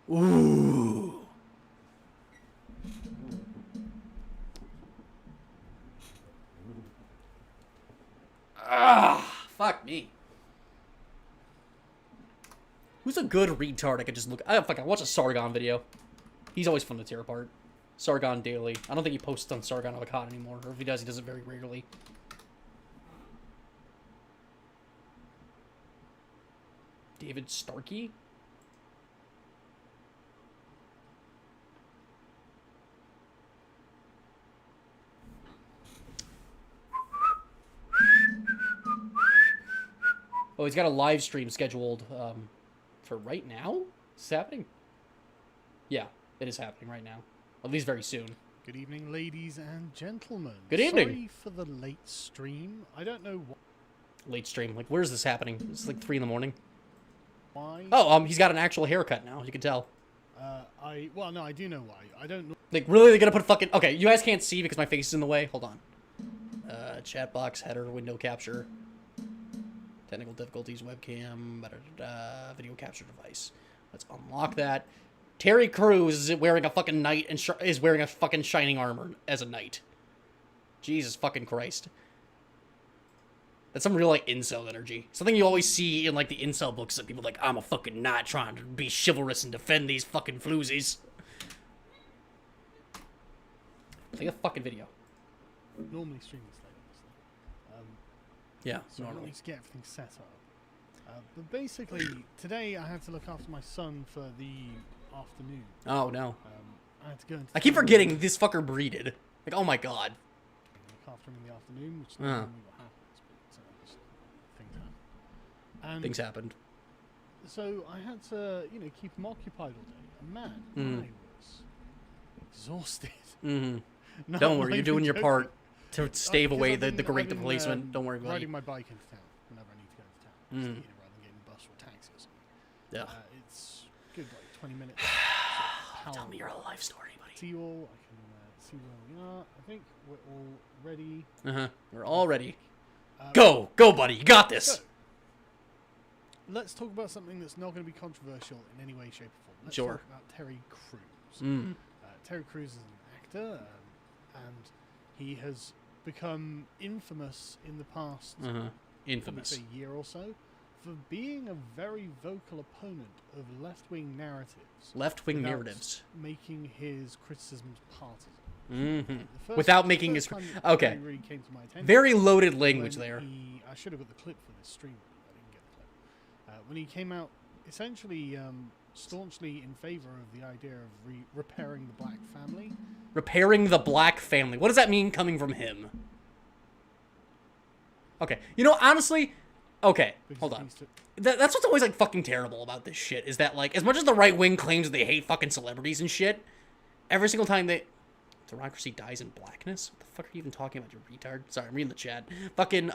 Ooh. Ah, fuck me. Who's a good retard I could just look... fuck, I watch a Sargon video. He's always fun to tear apart. Sargon Daily. I don't think he posts on Sargon Avocado anymore. Or if he does it very rarely. David Starkey? Oh, he's got a live stream scheduled for right now? Is this happening? Yeah, it is happening right now. At least very soon. Good evening, ladies and gentlemen. Good evening. Sorry for the late stream. I don't know Late stream. Like, where's this happening? It's like 3 in the morning. why. Oh, he's got an actual haircut now. You can tell. Well, no, I do know why. I don't know. Like, really, they're gonna put fucking... Okay, you guys can't see because my face is in the way. Hold on. Chat box, header, window capture. Technical difficulties, webcam, video capture device. Let's unlock that. Terry Crews is wearing a fucking knight and is wearing a fucking shining armor as a knight. Jesus fucking Christ. That's some real, like, incel energy. Something you always see in, like, the incel books that people are like, I'm a fucking knight trying to be chivalrous and defend these fucking floozies. Play a fucking video. Normally streaming this late, obviously. Yeah, So I normally. need to get everything set up. But basically, today I had to look after my son for the afternoon. Oh, no. I had to go into I keep town forgetting this fucker breeded. Like, oh my god. look after him in the afternoon, which is not normally what happens, but just things happen. And Things happened. so I had to, keep him occupied all day. And man, I was exhausted. Mm-hmm. Not Don't worry, you're even doing your joking. part to stave Because away I've the been- great I've been, replacement. Don't worry about riding it. my bike into town whenever I need to go into town. Mm. Just, rather than getting a bus or a taxi or something. Yeah. It's good, like 20 minutes. Tell me your whole life story, buddy. See you all. I can see where we are. I think we're all ready. Uh-huh. We're all ready. Uh, Go! Go, buddy! You got this! So, let's talk about something that's not going to be controversial in any way, shape, or form. Let's Sure. talk about Terry Crews. Mm. Terry Crews is an actor, and he has become infamous in the past Uh-huh. probably Infamous. say year or so for being a very vocal opponent of left-wing narratives. Left-wing without narratives. making his criticisms partisan. Mm-hmm. The first- Without the making first his... time that Okay. Terry really came to my attention Very loaded when language there. I should have got the clip for this stream. I didn't get the clip. When he came out, essentially staunchly in favor of the idea of repairing the black family. Repairing the black family. What does that mean coming from him? Okay. You know, honestly... Okay, because hold it on. needs to- That's what's always, like, fucking terrible about this shit, is that, like, as much as the right wing claims that they hate fucking celebrities and shit, every single time they... Democracy dies in blackness? What the fuck are you even talking about, you retard? Sorry, I'm reading the chat. Fucking,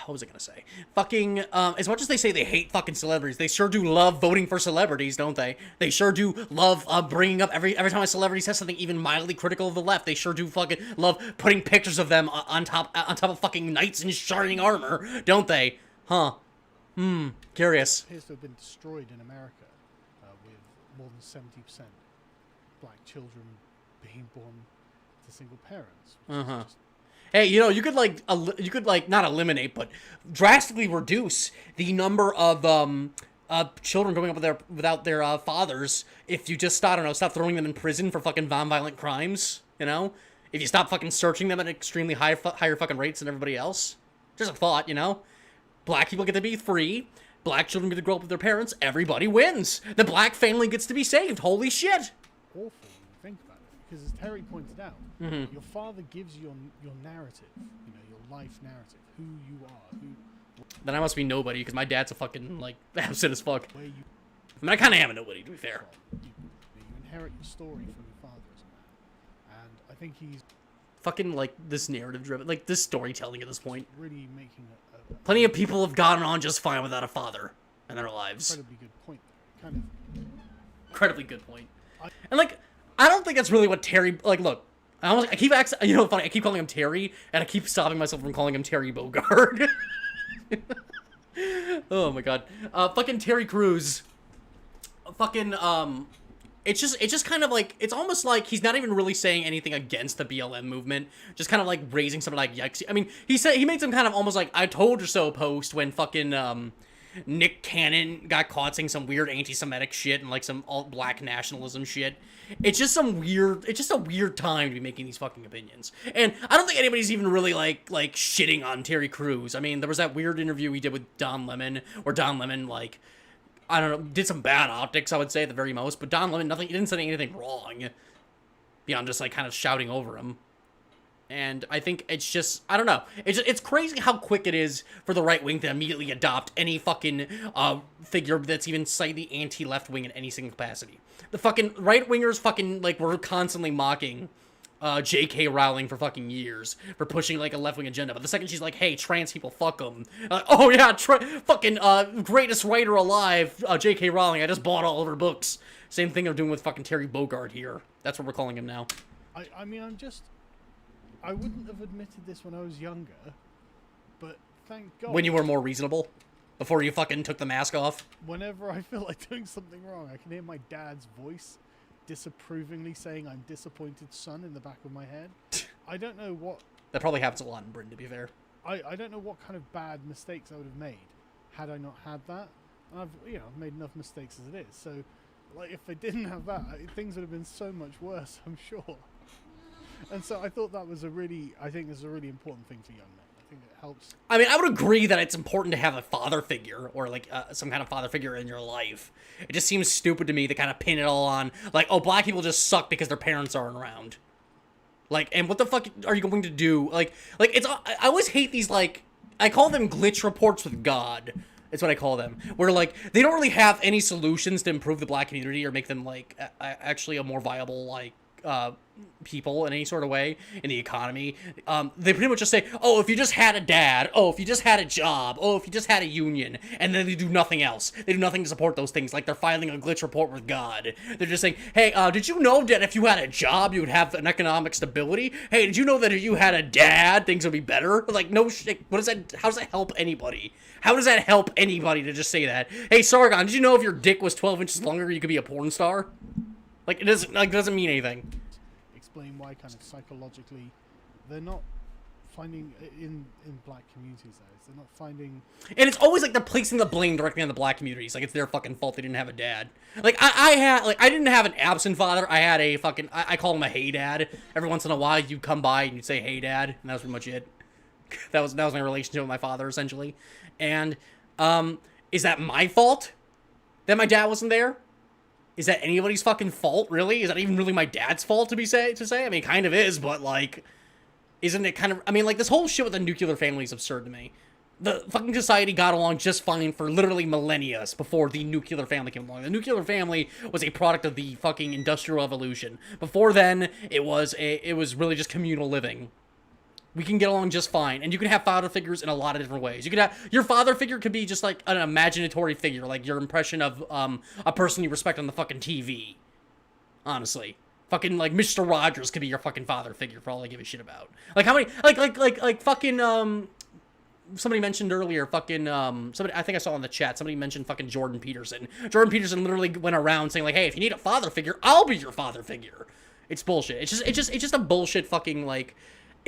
what was I gonna say? Fucking, as much as they say they hate fucking celebrities, they sure do love voting for celebrities, don't they? They sure do love, bringing up every time a celebrity says something even mildly critical of the left, they sure do fucking love putting pictures of them on top of fucking knights in shining armor, don't they? Huh. Curious. appears to have been destroyed in America with more than 70% black children being born to single parents. which is Uh-huh. just- Hey, you know, you could not eliminate, but drastically reduce the number of children growing up without their fathers if you just stop throwing them in prison for fucking non-violent crimes. You know, if you stop fucking searching them at extremely higher fucking rates than everybody else. Just a thought, you know. Black people get to be free. Black children get to grow up with their parents. Everybody wins. The black family gets to be saved. Holy shit. awful when you think about it, because as Terry pointed out, Mm-hmm. your father gives you your narrative, your life narrative, who you are, Then I must be nobody because my dad's a fucking like absent as fuck. where you I mean, I kind of am a nobody, to be fair. from. You inherit your story from your father as a man, and I think he's Fucking like this narrative driven, like this storytelling at this point. really making a Plenty of people have gotten on just fine without a father in their lives. incredibly good point there. Kind of Incredibly good point. And like, I don't think that's really what Terry. Like, look, I keep funny. I keep calling him Terry, and I keep stopping myself from calling him Terry Bogard. Oh my god, fucking Terry Crews. fucking, it's just kind of like, it's almost like he's not even really saying anything against the BLM movement, just kind of like raising something like, yikes. I mean, he made some kind of almost like, I told you so post when fucking, Nick Cannon got caught saying some weird anti-Semitic shit and like some alt-black nationalism shit. It's just a weird time to be making these fucking opinions. And I don't think anybody's even really like shitting on Terry Crews. I mean, there was that weird interview he did with Don Lemon, where Don Lemon, like, I don't know, did some bad optics, I would say, at the very most, but Don Lemon, he didn't say anything wrong beyond just like kind of shouting over him. And I think it's just, I don't know. It's crazy how quick it is for the right wing to immediately adopt any fucking figure that's even slightly anti-left wing in any single capacity. The fucking right wingers fucking like were constantly mocking J.K. Rowling for fucking years for pushing like a left wing agenda. But the second she's like, "Hey, trans people, fuck them," oh yeah, fucking greatest writer alive, J.K. Rowling. I just bought all of her books. Same thing they're doing with fucking Terry Bogard here. That's what we're calling him now. I mean, I wouldn't have admitted this when I was younger, but thank God. When you were more reasonable? Before you fucking took the mask off? Whenever I feel like doing something wrong, I can hear my dad's voice disapprovingly saying I'm disappointed son in the back of my head. I don't know what... That probably happens a lot in Britain, to be fair. I don't know what kind of bad mistakes I would have made had I not had that. And I've made enough mistakes as it is. So, like, if I didn't have that, things would have been so much worse, I'm sure. And so I thought that was I think this is a really important thing for young men. I think it helps. I mean, I would agree that it's important to have a father figure or like some kind of father figure in your life. It just seems stupid to me to kind of pin it all on like, oh, black people just suck because their parents aren't around. Like, and what the fuck are you going to do? Like it's, I always hate these, like, I call them glitch reports with God. It's what I call them. Where, like, they don't really have any solutions to improve the black community or make them, like, actually a more viable, like, people in any sort of way in the economy. They pretty much just say, oh, if you just had a dad, oh, if you just had a job, oh, if you just had a union, and then they do nothing else. They do nothing to support those things, like they're filing a glitch report with God. They're just saying, hey, did you know that if you had a job, you would have an economic stability? Hey, did you know that if you had a dad, things would be better? Like, no shit. What is that? How does that help anybody? How does that help anybody to just say that? Hey, Sargon, did you know if your dick was 12 inches longer, you could be a porn star? Like, it doesn't mean anything. Explain why kind of psychologically they're not finding in black communities they're not finding, and it's always like they're placing the blame directly on the black communities, like it's their fucking fault they didn't have a dad. Like I didn't have an absent father. I had a fucking I call him a hey dad. Every once in a while you'd come by and you'd say hey dad, and that was pretty much it. that was my relationship with my father essentially. And is that my fault that my dad wasn't there? Is that anybody's fucking fault, really? Is that even really my dad's fault to say? I mean, it kind of is, but, like, isn't it kind of... I mean, like, this whole shit with the nuclear family is absurd to me. The fucking society got along just fine for literally millennia before the nuclear family came along. The nuclear family was a product of the fucking Industrial Revolution. Before then, it was really just communal living. We can get along just fine, and you can have father figures in a lot of different ways. You could have your father figure could be just like an imaginatory figure, like your impression of a person you respect on the fucking TV. Honestly, fucking like Mr. Rogers could be your fucking father figure for all I give a shit about. Like how many like fucking somebody mentioned earlier fucking somebody I think I saw in the chat somebody mentioned fucking Jordan Peterson. Jordan Peterson literally went around saying like, hey, if you need a father figure, I'll be your father figure. It's bullshit. It's just a bullshit fucking like.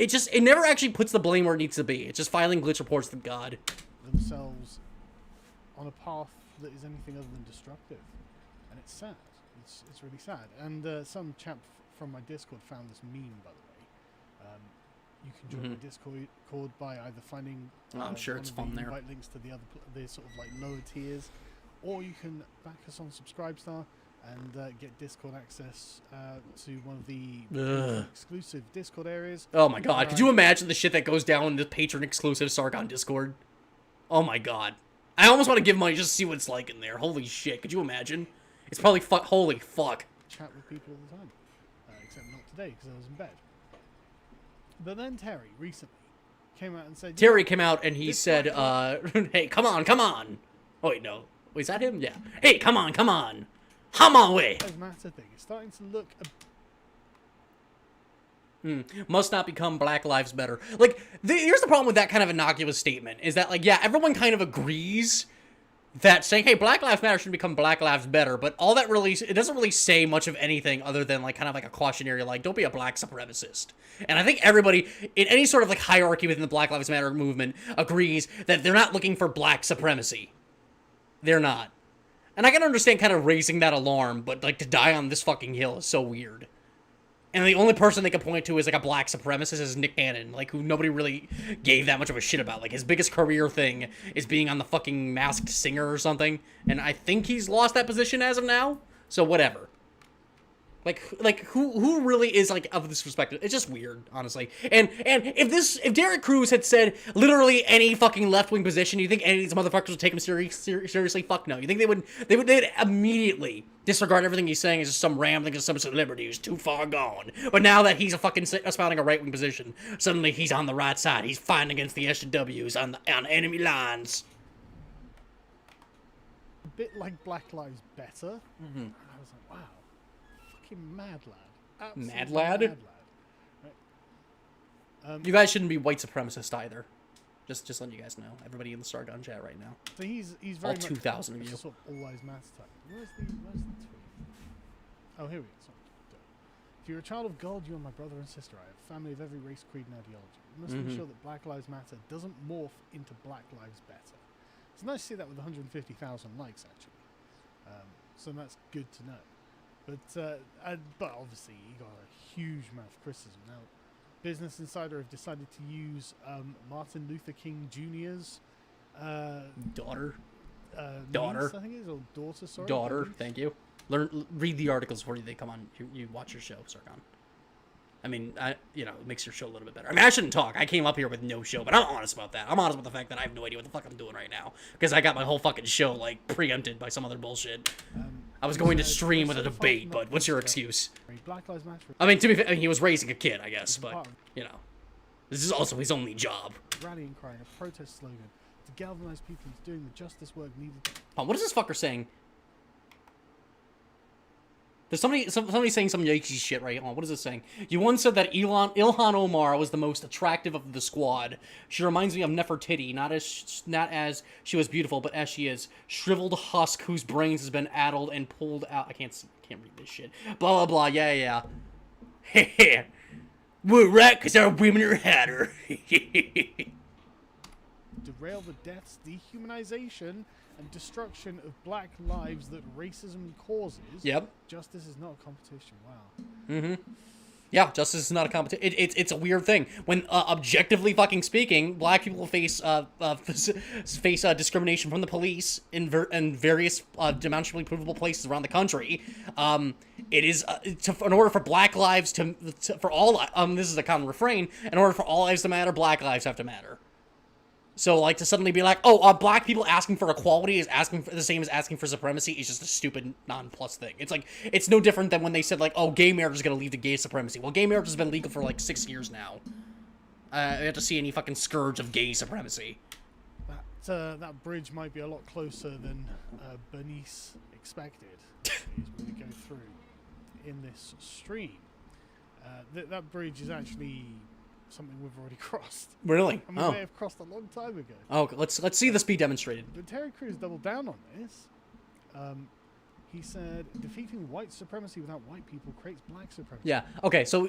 It never actually puts the blame where it needs to be. It's just filing glitch reports to God. Themselves on a path that is anything other than destructive. And it's sad. It's really sad. And some chap from my Discord found this meme, by the way. You can join my Discord by either finding... I'm sure it's fun there. Invite links to the sort of like lower tiers. Or you can back us on Subscribestar and get Discord access to one of the exclusive Discord areas. Oh my god, could you imagine the shit that goes down in the patron exclusive Sargon Discord? Oh my god. I almost want to give money just to see what it's like in there. Holy shit, could you imagine? It's probably holy fuck. Chat with people all the time. Except not today, because I was in bed. But then Terry, recently, came out and said... Terry came out and he said, hey, come on. Oh wait, no. Wait, is that him? Yeah. Hey, come on. Come on, way. Matter thing. It's starting to look. Must not become Black Lives Matter. Like, here's the problem with that kind of innocuous statement is that, like, yeah, everyone kind of agrees that saying, hey, Black Lives Matter should become Black Lives Better, but all that really, it doesn't really say much of anything other than, like, kind of like a cautionary, like, don't be a black supremacist. And I think everybody, in any sort of, like, hierarchy within the Black Lives Matter movement, agrees that they're not looking for black supremacy. They're not. And I can understand kind of raising that alarm, but, like, to die on this fucking hill is so weird. And the only person they can point to is, like, a black supremacist is Nick Cannon, like, who nobody really gave that much of a shit about. Like, his biggest career thing is being on the fucking Masked Singer or something. And I think he's lost that position as of now. So, whatever. Like, who really is, like, of this perspective? It's just weird, honestly. And if Derek Crews had said literally any fucking left-wing position, you think any of these motherfuckers would take him seriously? Fuck no. You think they'd immediately disregard everything he's saying as just some rambling of some celebrity who's too far gone. But now that he's a fucking espousing a right-wing position, suddenly he's on the right side. He's fighting against the SJWs on enemy lines. A bit like Black Lives Better. Mm-hmm. And I was like, wow. Mad lad. Absolutely mad lad? Right. You guys shouldn't be white supremacist either. Just letting you guys know. Everybody in the Stargun chat right now. So he's very all 2,000 of you. Sort of all lives matter type. Where's the tweet? Oh, here we go. Sorry. If you're a child of God, you are my brother and sister. I have a family of every race, creed, and ideology. We must ensure that Black Lives Matter doesn't morph into Black Lives Better. It's nice to see that with 150,000 likes, actually. So that's good to know. But obviously he got a huge amount of criticism. Now, Business Insider have decided to use Martin Luther King Jr.'s daughter, niece, I think it is, or daughter. Sorry, daughter. Thank you. Read the articles before they come on. You watch your show, Sargon. I mean, it makes your show a little bit better. I mean, I shouldn't talk. I came up here with no show, but I'm honest about that. I'm honest with the fact that I have no idea what the fuck I'm doing right now because I got my whole fucking show like preempted by some other bullshit. I was going to stream with a debate, but what's your excuse? Black Lives Matter. I mean, to be fair, he was raising a kid, I guess, but this is also his only job. Rallying cry and a protest slogan to galvanize people into doing the justice work needed. What is this fucker saying? There's somebody saying some Yankees shit right on. What is it saying? You once said that Ilhan Omar was the most attractive of the squad. She reminds me of Nefertiti, not as she was beautiful, but as she is shriveled husk whose brains has been addled and pulled out. I can't read this shit. Blah blah blah. Yeah. Heh. We're right because our women are hotter. Derail the deaths, dehumanization, and destruction of black lives that racism causes. Yep. Justice is not a competition. Wow. Mm-hmm. Yeah, justice is not a competition. It's a weird thing. When objectively fucking speaking, black people face discrimination from the police in various demonstrably provable places around the country. It is in order for black lives for all this is a common refrain. In order for all lives to matter, black lives have to matter. So, like, to suddenly be like, black people asking for equality is asking for the same as asking for supremacy is just a stupid non-plus thing. It's like, it's no different than when they said, like, gay marriage is going to lead to gay supremacy. Well, gay marriage has been legal for, like, 6 years now. We have to see any fucking scourge of gay supremacy. That bridge might be a lot closer than Bernice expected as we go through in this stream. That bridge is actually something we've already crossed. Really? And we may have crossed a long time ago. Oh, let's see this be demonstrated. But Terry Crews doubled down on this. He said, defeating white supremacy without white people creates black supremacy. Yeah. Okay, so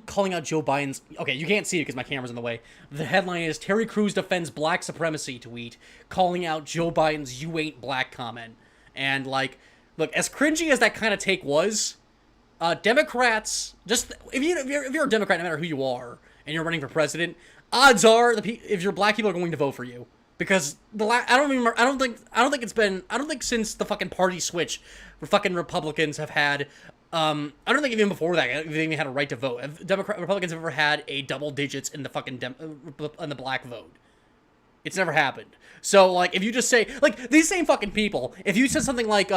calling out Joe Biden's... Okay, you can't see it because my camera's in the way. The headline is, Terry Crews defends black supremacy tweet, calling out Joe Biden's "you ain't black" comment. And, like, look, as cringy as that kind of take was, Democrats... Just... If you're a Democrat, no matter who you are, and you're running for president, odds are if you're black, people are going to vote for you because I don't think since the fucking party switch, fucking Republicans have had. I don't think even before that they even had a right to vote. Republicans have ever had a double digits in the fucking in the black vote. It's never happened. So like, if you just say like these same fucking people, if you said something like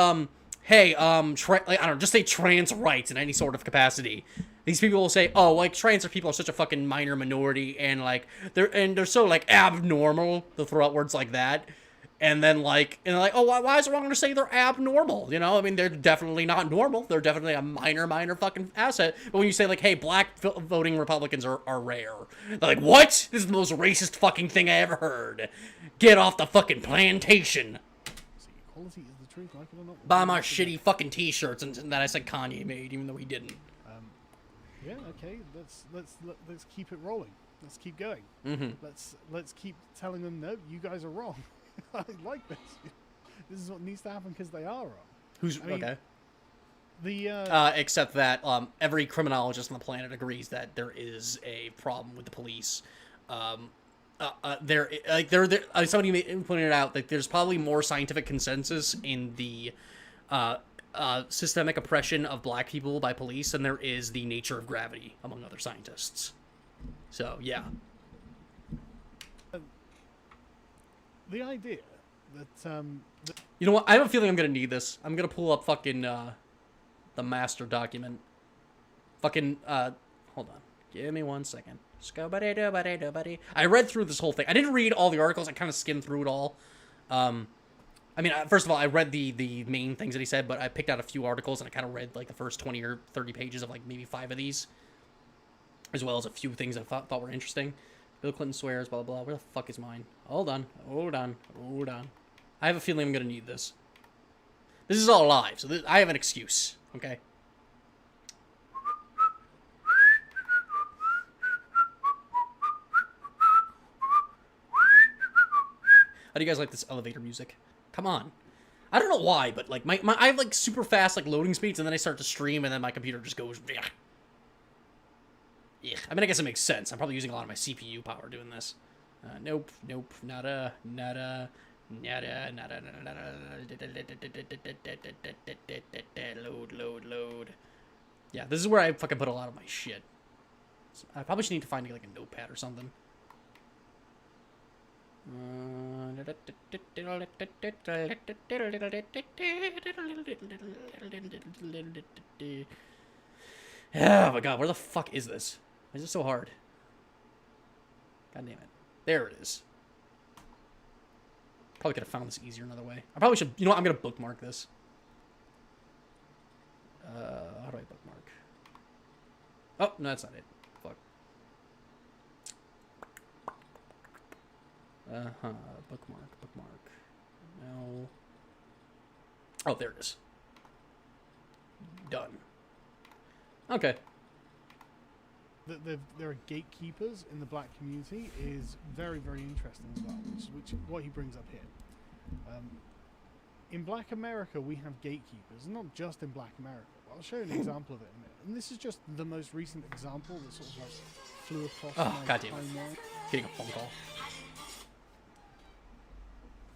hey, just say trans rights in any sort of capacity. These people will say, oh, like, trans people are such a fucking minor minority, and, like, they're so, like, abnormal. They'll throw out words like that. And then, like, oh, why is it wrong to say they're abnormal? You know, I mean, they're definitely not normal. They're definitely a minor fucking asset. But when you say, like, hey, black voting Republicans are rare. They're like, what? This is the most racist fucking thing I ever heard. Get off the fucking plantation. So Equality is the truth. Like it or not. Buy my shitty fucking t-shirts and that I said Kanye made, even though he didn't. Yeah. Okay. Let's keep it rolling. Let's keep going. Let's keep telling them, no, you guys are wrong. I like this. This is what needs to happen because they are wrong. Okay? The Except that every criminologist on the planet agrees that there is a problem with the police. Somebody pointed out that there's probably more scientific consensus in the systemic oppression of black people by police than there is the nature of gravity among other scientists. So, yeah. the idea that You know what? I have a feeling I'm gonna need this. I'm gonna pull up fucking the master document. Fucking hold on. Give me 1 second. I read through this whole thing. I didn't read all the articles. I kind of skimmed through it all. I mean, first of all, I read the main things that he said, but I picked out a few articles and I kind of read like the first 20 or 30 pages of like maybe 5 of these, as well as a few things I thought were interesting. Bill Clinton swears, blah, blah, blah. Where the fuck is mine? Hold on. I have a feeling I'm going to need this. This is all live, so I have an excuse, okay? How do you guys like this elevator music? Come on. I don't know why, but like I have like super fast like loading speeds, and then I start to stream, and then my computer just goes. Yeah. I mean, I guess it makes sense. I'm probably using a lot of my CPU power doing this. Nope, nada. Load. Yeah, this is where I fucking put a lot of my shit. So I probably should need to find like a notepad or something. Oh my god, where the fuck is this? Why is it so hard? God damn it. There it is. Probably could have found this easier another way. I probably should, you know what, I'm gonna bookmark this. How do I bookmark? Oh, no, that's not it. Fuck. Bookmark. No. Oh, there it is. Done. Okay. There are gatekeepers in the black community is very, very interesting as well, which what he brings up here. In Black America, we have gatekeepers, not just in Black America. I'll show you an example of it in a minute. And this is just the most recent example that sort of like flew across my timeline. Getting a phone call.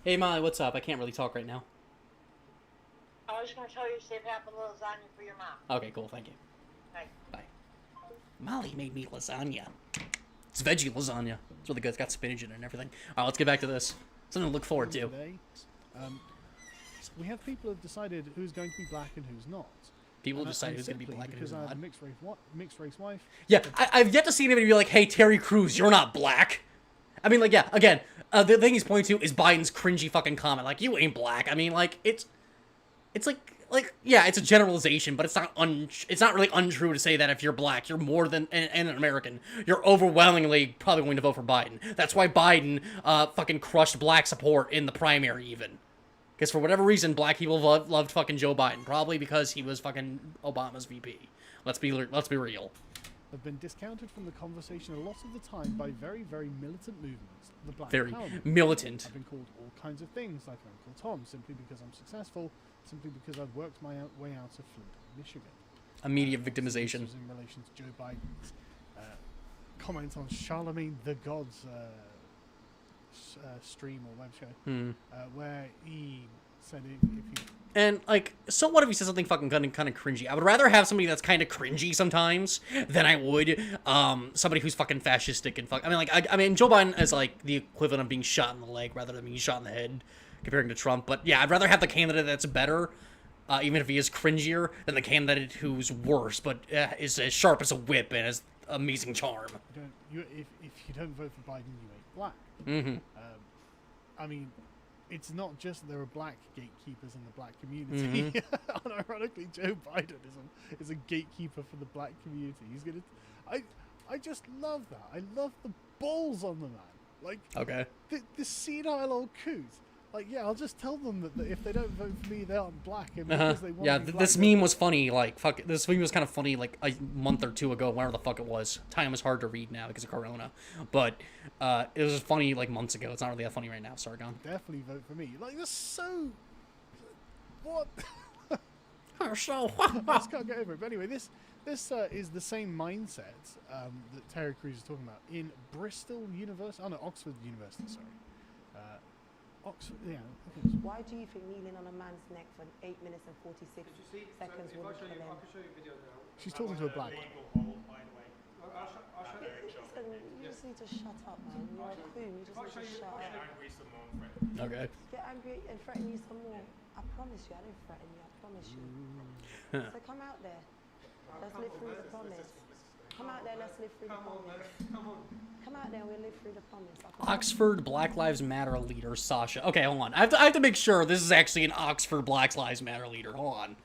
Hey, Molly, what's up? I can't really talk right now. I was going to tell you to save half a lasagna for your mom. Okay, cool. Thank you. Bye. Molly made me lasagna. It's veggie lasagna. It's really good. It's got spinach in it and everything. All right, let's get back to this. Something to look forward to. Today, we have people who have decided who's going to be black and who's not. People decide who's going to be black and who's because I not. have a mixed race wife. Yeah, I've yet to see anybody be like, hey, Terry Crews, you're not black. I mean, like, yeah, again, the thing he's pointing to is Biden's cringy fucking comment. Like, you ain't black. I mean, like, it's like, yeah, it's a generalization, but it's not really untrue to say that if you're black, you're more than an American. You're overwhelmingly probably going to vote for Biden. That's why Biden fucking crushed black support in the primary even. Because for whatever reason, black people loved fucking Joe Biden. Probably because he was fucking Obama's VP. Let's be real. Have been discounted from the conversation a lot of the time by very, very militant movements. The Black Very Power movement. militant. I've been called all kinds of things, like Uncle Tom, simply because I'm successful, simply because I've worked my way out of Flint, Michigan. Immediate victimization. This was in relation to Joe Biden's comment on Charlemagne the God's stream or web show, where he said if you... And, like, so what if he says something fucking kind of cringy? I would rather have somebody that's kind of cringy sometimes than I would somebody who's fucking fascistic and I mean, like, I mean, Joe Biden is, like, the equivalent of being shot in the leg rather than being shot in the head comparing to Trump. But, yeah, I'd rather have the candidate that's better, even if he is cringier, than the candidate who's worse, but is as sharp as a whip and has amazing charm. If you don't vote for Biden, you ain't black. Mm-hmm. I mean... It's not just that there are black gatekeepers in the black community. Mm-hmm. Unironically, Joe Biden is a gatekeeper for the black community. He's gonna. I just love that. I love the balls on the man. Like, okay, the senile old coot Like, yeah, I'll just tell them that if they don't vote for me, they aren't black. And because they want Yeah, to be this black, meme was funny. Like, fuck, this meme was kind of funny, like, a month or two ago, whenever the fuck it was. Time is hard to read now because of Corona. But, it was funny, like, months ago. It's not really that funny right now. Sargon. definitely vote for me. Like, that's so... What? So, I just can't get over it. But anyway, this is the same mindset that Terry Crews is talking about in Bristol University. Oh, no, Oxford University, sorry. Oxford, yeah. Okay. Why do you think kneeling on a man's neck for 8 minutes and 46 seconds would kill him? She's talking to a black. Listen, you just need to shut up, man. You're a queen. You just need to shut up. okay. Get angry and threaten you some more. I promise you, I didn't threaten you. I promise you. So come out there. Let's live through the promise. Come out there, let's live through the promise. Come out there, we'll live through the promise. Oxford Black Lives Matter leader, Sasha. Okay, hold on. I have to make sure this is actually an Oxford Black Lives Matter leader. Hold on.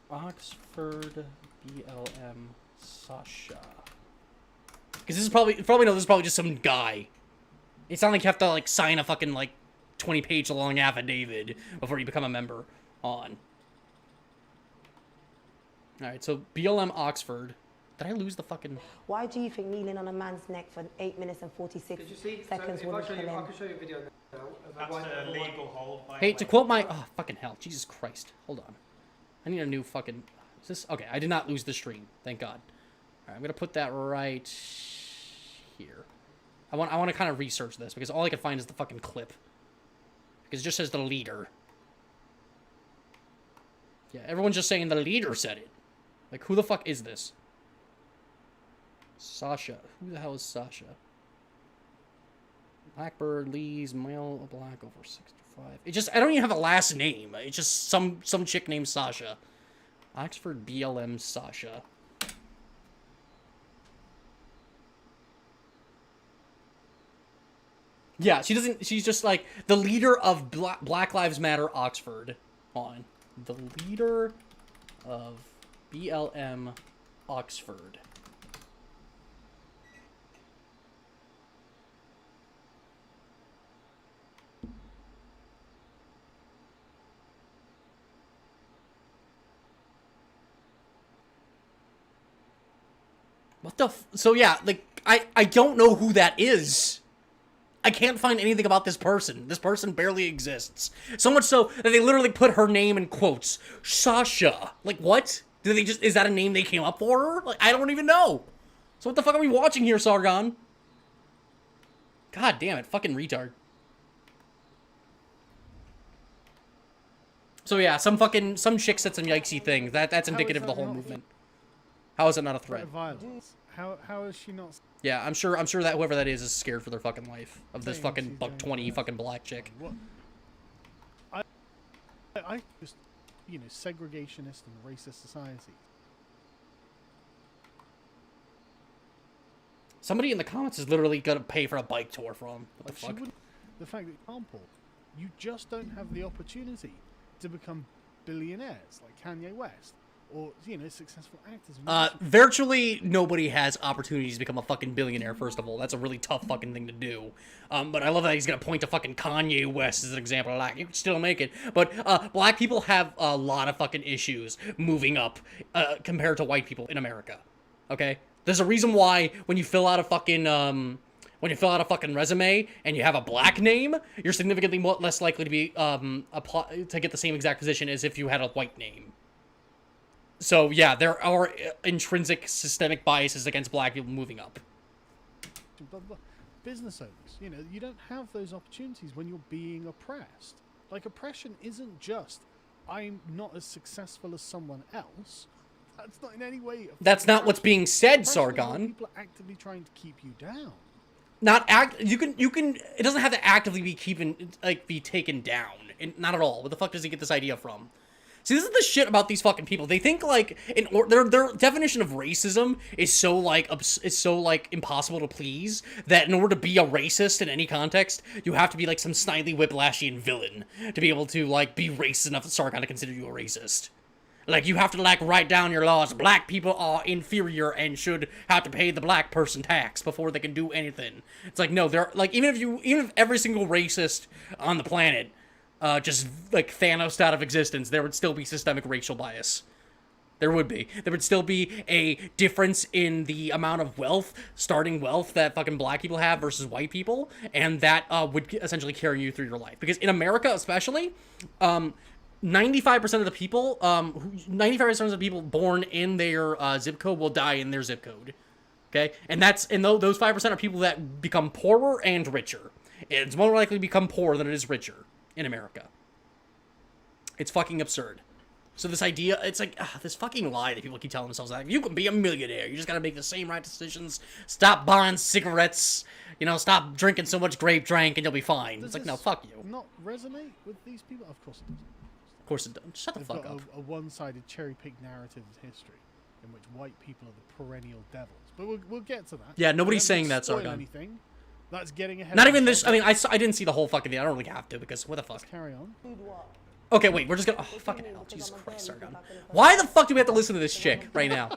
Oxford BLM Sasha. Because this is probably just some guy. It's not like you have to, like, sign a fucking, like, 20-page long affidavit before you become a member. On. Alright, so BLM Oxford. Did I lose the fucking... Why do you think kneeling on a man's neck for 8 minutes and 46 seconds would kill him? I can show you a video now. That's a legal hold. By Hey, the to way. quote my... Oh, fucking hell. Jesus Christ. Hold on. I need a new fucking... Is this... Okay, I did not lose the stream. Thank God. Alright, I'm gonna put that right... here. I want to kind of research this, because all I can find is the fucking clip. Because it just says the leader. Yeah, everyone's just saying the leader said it. Like, who the fuck is this? Sasha. Who the hell is Sasha? Blackbird, Lee's, male, black, over 65. It just, I don't even have a last name. It's just some chick named Sasha. Oxford BLM Sasha. Yeah, she's just like the leader of Black Lives Matter Oxford. On. The leader of BLM Oxford. What the so yeah, like, I don't know who that is. I can't find anything about this person. This person barely exists. So much so that they literally put her name in quotes. Sasha. Like, what? Did they just, is that a name they came up for her? Like, I don't even know. So what the fuck are we watching here, Sargon? God damn it, fucking retard. So yeah, some chick said some yikesy thing. That's indicative of the whole movement. How is it not a Threat threat? of violence. How is she not... Yeah, I'm sure that whoever that is scared for their fucking life of this Saying fucking she's buck going 20 fucking black chick. What? I just, you know, segregationist and racist society. Somebody in the comments is literally gonna pay for a bike tour for him. What the Like, she fuck? wouldn't, the fact that, for example, you just don't have the opportunity to become billionaires like Kanye West or, you know, successful actors. Virtually nobody has opportunities to become a fucking billionaire, first of all. That's a really tough fucking thing to do. But I love that he's gonna point to fucking Kanye West as an example. Like, you can still make it. But, black people have a lot of fucking issues moving up, compared to white people in America. Okay? There's a reason why when you fill out a fucking, resume and you have a black name, you're significantly less likely to be, to get the same exact position as if you had a white name. So, yeah, there are intrinsic systemic biases against black people moving up. Blah, blah. Business owners, you know, you don't have those opportunities when you're being oppressed. Like, oppression isn't just, I'm not as successful as someone else. That's not in any way... That's not what's being said, Oppression is when Sargon. people are actively trying to keep you down. You can, it doesn't have to actively be taken down. Not at all. What the fuck does he get this idea from? See, this is the shit about these fucking people. They think, like, their definition of racism is so, like, impossible to please that in order to be a racist in any context, you have to be, like, some snidely whiplashian villain to be able to, like, be racist enough that Sargon to consider you a racist. Like, you have to, like, write down your laws. Black people are inferior and should have to pay the black person tax before they can do anything. It's like, no, they're, like, even if every single racist on the planet, just, like, Thanos out of existence, there would still be systemic racial bias. There would be. There would still be a difference in the amount of wealth, starting wealth, that fucking black people have versus white people, and that would essentially carry you through your life. Because in America, especially, 95% of the people, 95% of the people born in their zip code will die in their zip code. Okay, and those 5% are people that become poorer and richer. It's more likely to become poorer than it is richer in America. It's fucking absurd. So this idea, it's like, this fucking lie that people keep telling themselves, like, you can be a millionaire, you just gotta make the same right decisions, stop buying cigarettes, you know, stop drinking so much grape drink, and you'll be fine. It's like, no, fuck you. Not resonate with these people? Of course it doesn't. Of course it doesn't. Shut the They've fuck got up. a one-sided cherry-picked narrative of history, in which white people are the perennial devils. But we'll get to that. Yeah, nobody's Don't saying that, spoil Sargon. anything. That's getting ahead Not of even this, ourselves. I mean, I didn't see the whole fucking thing, I don't really have to, because what the fuck. Let's carry on. Dude, what? Okay, wait, we're just gonna, oh, fucking hell, Jesus Christ, Sargon. Why the fuck do we have to listen to this chick right now?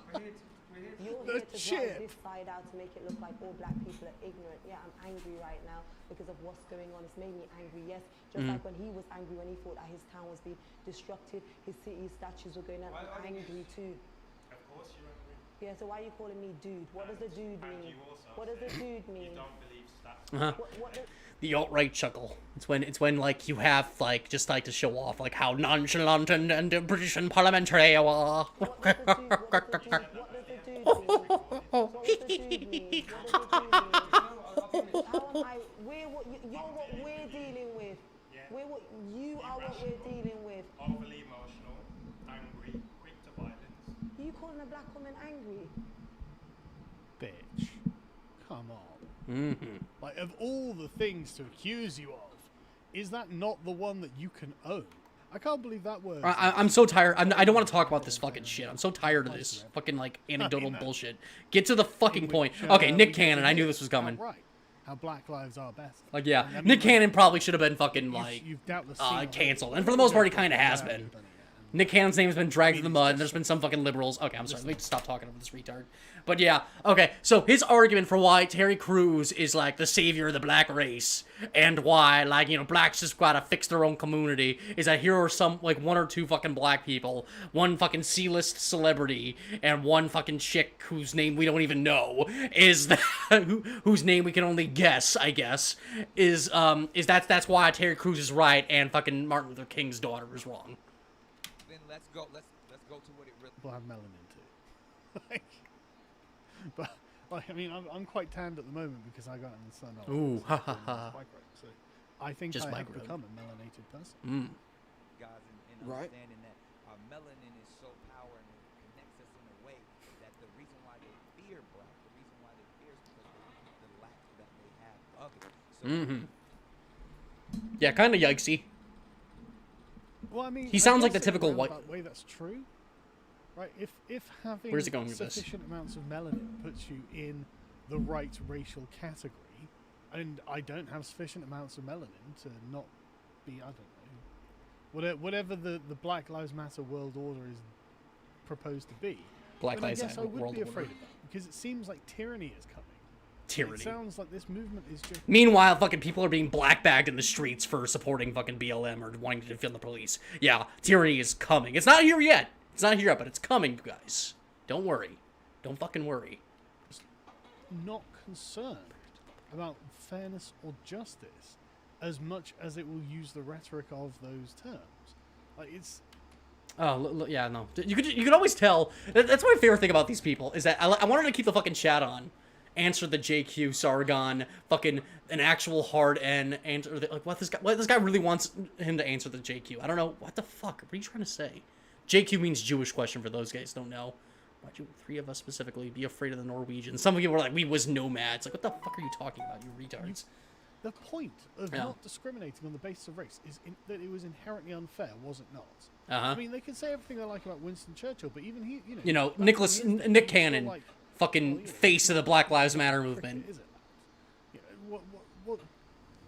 You're The here to drive chip. this side out to make it look like all black people are ignorant. Yeah, I'm angry right now because of what's going on. It's made me angry, yes. Just like when he was angry when he thought that his town was being disrupted, his city statues were going out. I'm angry too. Of course you're angry. Yeah, so why are you calling me dude? What does the dude And mean? you also What does the say dude mean? You don't believe stats. What does, The alt-right chuckle. It's when like you have like just like to show off like how nonchalant and British and parliamentary you are. what does the dude mean? What does the dude mean? How am I? You're what we're dealing with. Yeah. You are what we're dealing with. Overly emotional, angry, quick to violence. Are you calling a black woman angry? Bitch. Come on. Mm-hmm. Like, of all the things to accuse you of, is that not the one that you can own? I can't believe that word. I'm so tired. I don't want to talk about this fucking shit. I'm so tired of this fucking like anecdotal bullshit. Get to the fucking point. Okay, Nick Cannon. I knew this was coming. Right. How Black lives are better. Like, yeah, I mean, Nick Cannon probably should have been fucking You've- like you've doubtless seen it. canceled, and for the most part, he kind of has Yeah, been. you've done it, yeah. Nick Cannon's name has been dragged through the mud, and there's been some fucking liberals. Okay, I'm sorry. Let me stop talking over this retard. But yeah, okay. So his argument for why Terry Crews is like the savior of the black race, and why like blacks just gotta fix their own community, is that here are some like one or two fucking black people, one fucking C-list celebrity, and one fucking chick whose name we don't even know, is that whose name we can only guess, I guess, is that's why Terry Crews is right and fucking Martin Luther King's daughter is wrong. Then let's go to what it really. People have melanin too. But like, I mean, I'm quite tanned at the moment because I got in the sun. Ooh, ha, ha, ha. So I think Just I have micro. become a melanated person. Guys, and Right. understanding that melanin is so powerful and it connects us in a way that the reason why they fear black, the reason why they fear is because of the lack that they have of it. So Yeah, kind of yikesy. Well, I mean, He I sounds like guess the in a typical white- roundabout way that's true, right? If having Where's it going with this? sufficient amounts of melanin puts you in the right racial category, and I don't have sufficient amounts of melanin to not be, I don't know, whatever the Black Lives Matter world order is proposed to be. Black then I Lives guess I Matter would world be afraid order. of that because it seems like tyranny is coming. Tyranny. It sounds like this movement is just. Meanwhile, fucking people are being blackbagged in the streets for supporting fucking BLM or wanting to defund the police. Yeah, tyranny is coming. It's not here yet. It's not here yet, but it's coming, you guys. Don't worry. Don't fucking worry. Not concerned about fairness or justice as much as it will use the rhetoric of those terms. Like it's Oh, yeah, no. You could always tell. That's my favorite thing about these people is that I wanted to keep the fucking chat on. Answer the JQ Sargon, fucking an actual hard N. Answer like what this guy really wants him to answer the JQ. I don't know what the fuck. What are you trying to say? JQ means Jewish question for those guys who don't know. Why'd you three of us specifically be afraid of the Norwegians? Some of you were like, we was nomads. Like, what the fuck are you talking about, you retards? the point of Yeah. not discriminating on the basis of race is that it was inherently unfair, was it not? Uh-huh. I mean, they can say everything they like about Winston Churchill, but even he, You know, back when he was Nick still Cannon, like, fucking well, face of the Black Lives Matter cricket, movement. is it? You know, what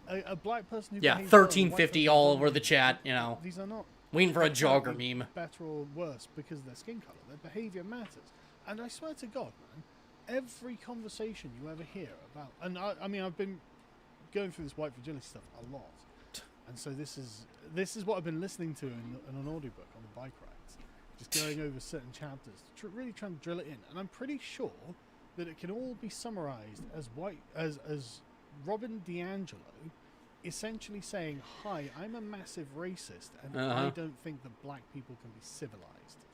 a black person who Yeah, behaves well and a white 1350 person who all doesn't, over the chat, you know. These are not Waiting for a jogger necessarily meme. better or worse because of their skin color. Their behavior matters. And I swear to God, man, every conversation you ever hear about, and I mean, I've been going through this white fragility stuff a lot, and so this is what I've been listening to in an audiobook on the bike rides, just going over certain chapters, really trying to drill it in. And I'm pretty sure that it can all be summarized as Robin DiAngelo essentially saying, "Hi, I'm a massive racist, and I don't think that black people can be civilized."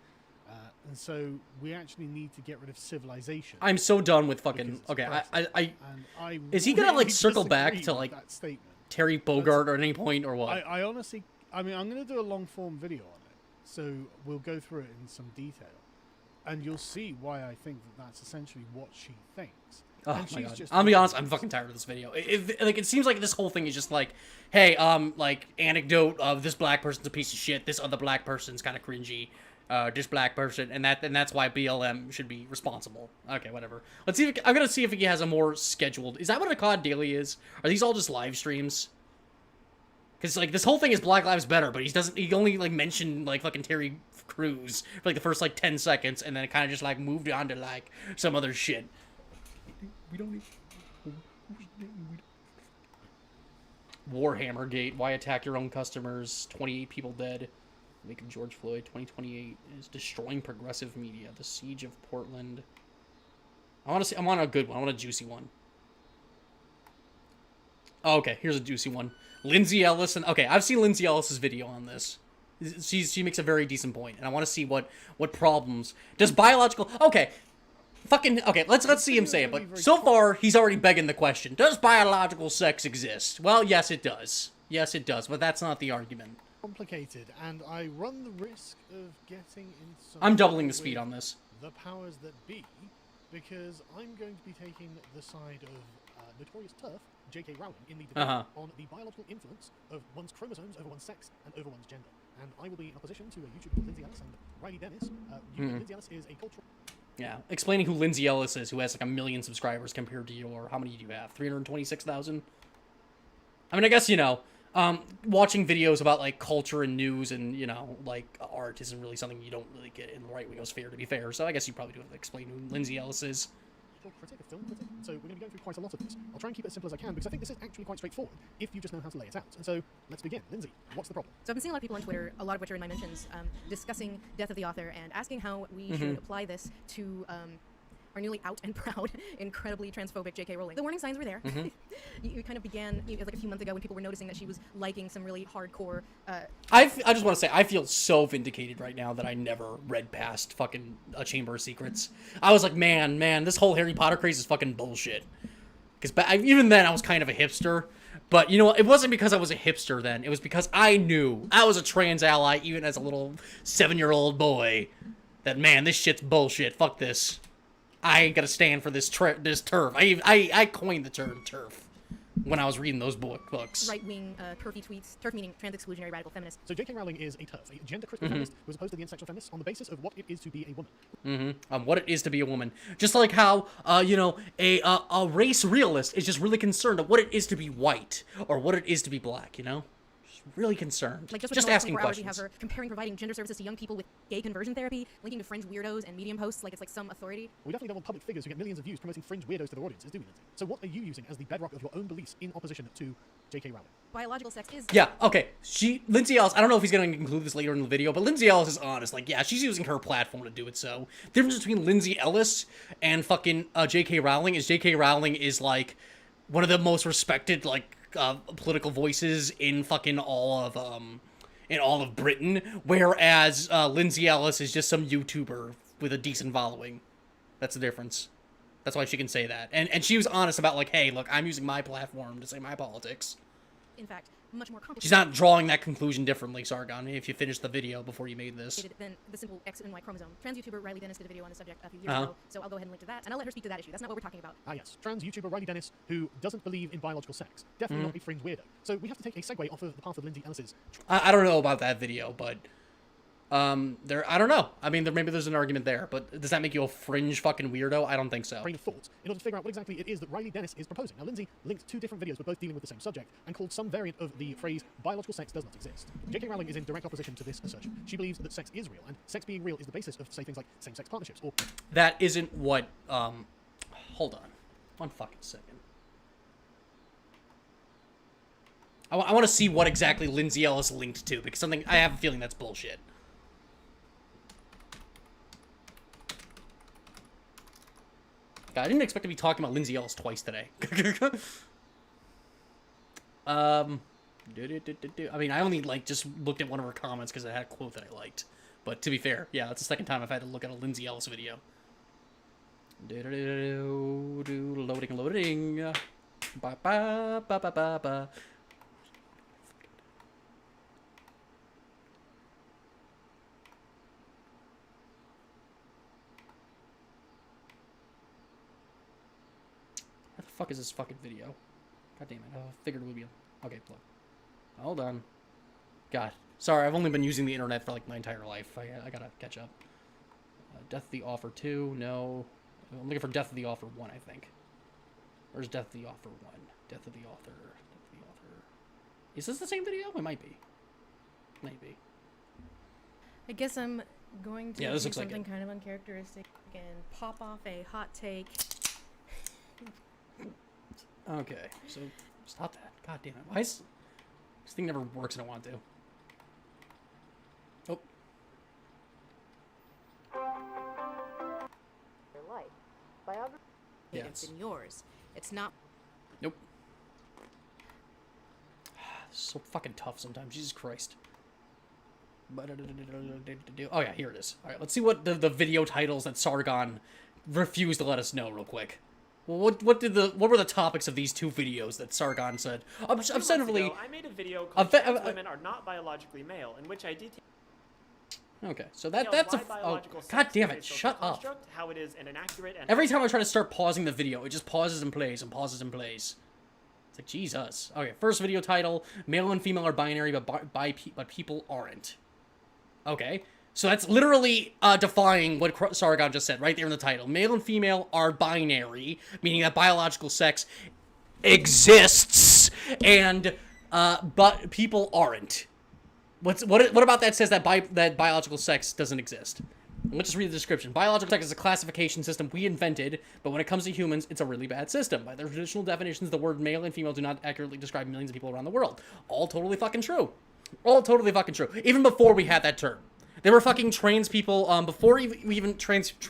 And so we actually need to get rid of civilization. I'm so done with fucking. Okay, I is he gonna like really circle back disagree to with like that statement. Terry Bogard at any point or what? I honestly, I mean, I'm going to do a long form video on it, so we'll go through it in some detail, and you'll see why I think that that's essentially what she thinks. Oh And my she's god! just I'll be honest, I'm fucking tired of this video. It seems like this whole thing is just like, hey, like anecdote of this black person's a piece of shit. This other black person's kind of cringy. This black person, and that's why BLM should be responsible. Okay, whatever. Let's see. I'm gonna see if he has a more scheduled. Is that what a COD daily is? Are these all just live streams? Because like this whole thing is Black Lives Matter, but he only like mentioned like fucking Terry Crews for like the first like 10 seconds, and then it kind of just like moved on to like some other shit. We don't need Warhammer Gate. Why attack your own customers? 28 people dead. Making George Floyd. 2028 is destroying progressive media. The siege of Portland. I want a good one. I want a juicy one. Oh, okay, here's a juicy one. Lindsay Ellis and okay, I've seen Lindsay Ellis's video on this. She makes a very decent point, and I want to see what problems does biological. Okay, fucking okay. Let's see him say it. But so far, he's already begging the question: does biological sex exist? Well, yes, it does. Yes, it does. But that's not the argument. Complicated, and I run the risk of getting in some I'm doubling the trouble speed with on this. the powers that be, because I'm going to be taking the side of notorious turf, J.K. Rowling, in the debate on the biological influence of one's chromosomes over one's sex and over one's gender. And I will be in opposition to a YouTuber called Lindsay Ellis and Riley Dennis. Lindsay Ellis is a cultural... Yeah, explaining who Lindsay Ellis is, who has like 1 million subscribers compared to your... How many do you have? 326,000? I mean, I guess, you know... watching videos about like culture and news and you know like art isn't really something you don't really get in the right wingosphere, to be fair. So I guess you probably do have to explain who Lindsay Ellis is. Critic, a film critic. So we're going to be going through quite a lot of this. I'll try and keep it as simple as I can because I think this is actually quite straightforward if you just know how to lay it out. And so let's begin. Lindsay, what's the problem? So I've been seeing a lot of people on Twitter, a lot of which are in my mentions, discussing death of the author and asking how we should apply this to our newly out and proud, incredibly transphobic J.K. Rowling. The warning signs were there. You kind of began like a few months ago when people were noticing that she was liking some really hardcore... I just want to say, I feel so vindicated right now that I never read past fucking A Chamber of Secrets. I was like, man, this whole Harry Potter craze is fucking bullshit. Because even then, I was kind of a hipster. But, you know, it wasn't because I was a hipster then. It was because I knew I was a trans ally, even as a little 7-year-old boy, that, man, this shit's bullshit. Fuck this. I ain't gonna stand for this turf. I coined the term turf when I was reading those books. Right-wing turfy tweets, turf meaning trans-exclusionary radical feminist. So J.K. Rowling is a turf, a gender-critical feminist who is opposed to the intersectional feminist on the basis of what it is to be a woman. What it is to be a woman. Just like how, you know, a race realist is just really concerned of what it is to be white or what it is to be black, you know? Really concerned. Like just asking questions. You have her comparing providing gender services to young people with gay conversion therapy, linking to fringe weirdos and Medium posts like it's like some authority. We definitely don't want public figures who get millions of views promoting fringe weirdos to their audiences, do we, Lindsay? So what are you using as the bedrock of your own beliefs in opposition to J.K. Rowling? Biological sex is... Yeah, okay. Lindsay Ellis, I don't know if he's going to include this later in the video, but Lindsay Ellis is honest. Like, yeah, she's using her platform to do it, so. The difference between Lindsay Ellis and fucking J.K. Rowling is J.K. Rowling is, like, one of the most respected, like, political voices in fucking all of Britain, whereas Lindsay Ellis is just some YouTuber with a decent following. That's the difference. That's why she can say that. And she was honest about like, hey, look, I'm using my platform to say my politics. In fact, much more complicated. She's not drawing that conclusion differently, Sargon, if you finished the video before you made this. Than the simple X and Y chromosome. Trans YouTuber Riley Dennis did a video on the subject a few years ago, so I'll go ahead and link to that, and I'll let her speak to that issue. That's not what we're talking about. Ah, yes. Trans YouTuber Riley Dennis, who doesn't believe in biological sex. Definitely not a fringe weirdo. So we have to take a segue off of the path of Lindsay Ellis's... I don't know about that video, but... I don't know. I mean, maybe there's an argument there, but does that make you a fringe fucking weirdo? I don't think so. Train of thought in order to figure out what exactly it is that Riley Dennis is proposing. Now, Lindsay linked 2 different videos, but both dealing with the same subject, and called some variant of the phrase biological sex does not exist. J.K. Rowling is in direct opposition to this assertion. She believes that sex is real, and sex being real is the basis of, say, things like same-sex partnerships, or... That isn't what, hold on. 1 fucking second. I want to see what exactly Lindsay Ellis linked to, because I have a feeling that's bullshit. God, I didn't expect to be talking about Lindsay Ellis twice today. I mean, I only, like, just looked at one of her comments because it had a quote that I liked. But to be fair, yeah, that's the second time I've had to look at a Lindsay Ellis video. Loading. Ba ba ba ba ba ba. What the fuck is this fucking video? God damn it! I figured it would be. Okay, look. Hold on. God, sorry, I've only been using the internet for like my entire life. I gotta catch up. Death of the Offer 2, no. I'm looking for Death of the Author 1, I think. Where's Death of the Author 1? Death of the Author. Death of the Author. Is this the same video? It might be. Maybe. I guess I'm going to Yeah, do this looks like something it. kind of uncharacteristic and pop off a hot take. Okay, so stop that. God damn it. Why is... This thing never works and I want to. Oh. Your life. Biography. Yeah, It's in yours. It's not. Nope. So fucking tough sometimes. Jesus Christ. Oh yeah, here it is. All right, let's see what the video titles that Sargon refused to let us know real quick. What were the topics of these 2 videos that Sargon said? Ostensibly, I made a video called Trans Women Are Not Biologically Male, in which I detail okay, so that's why a biological God sex damn is a it! social Shut up. construct, how it is an inaccurate and Every time I try to start pausing the video, it just pauses and plays and pauses and plays. It's like Jesus. Okay, first video title: Male and female are binary, but people aren't. Okay. So that's literally defying what Sargon just said right there in the title. Male and female are binary, meaning that biological sex exists, and but people aren't. What about that says that biological sex doesn't exist? Let's just read the description. Biological sex is a classification system we invented, but when it comes to humans, it's a really bad system. By their traditional definitions, the word male and female do not accurately describe millions of people around the world. All totally fucking true. All totally fucking true. Even before we had that term. There were fucking trans people, before we even the trans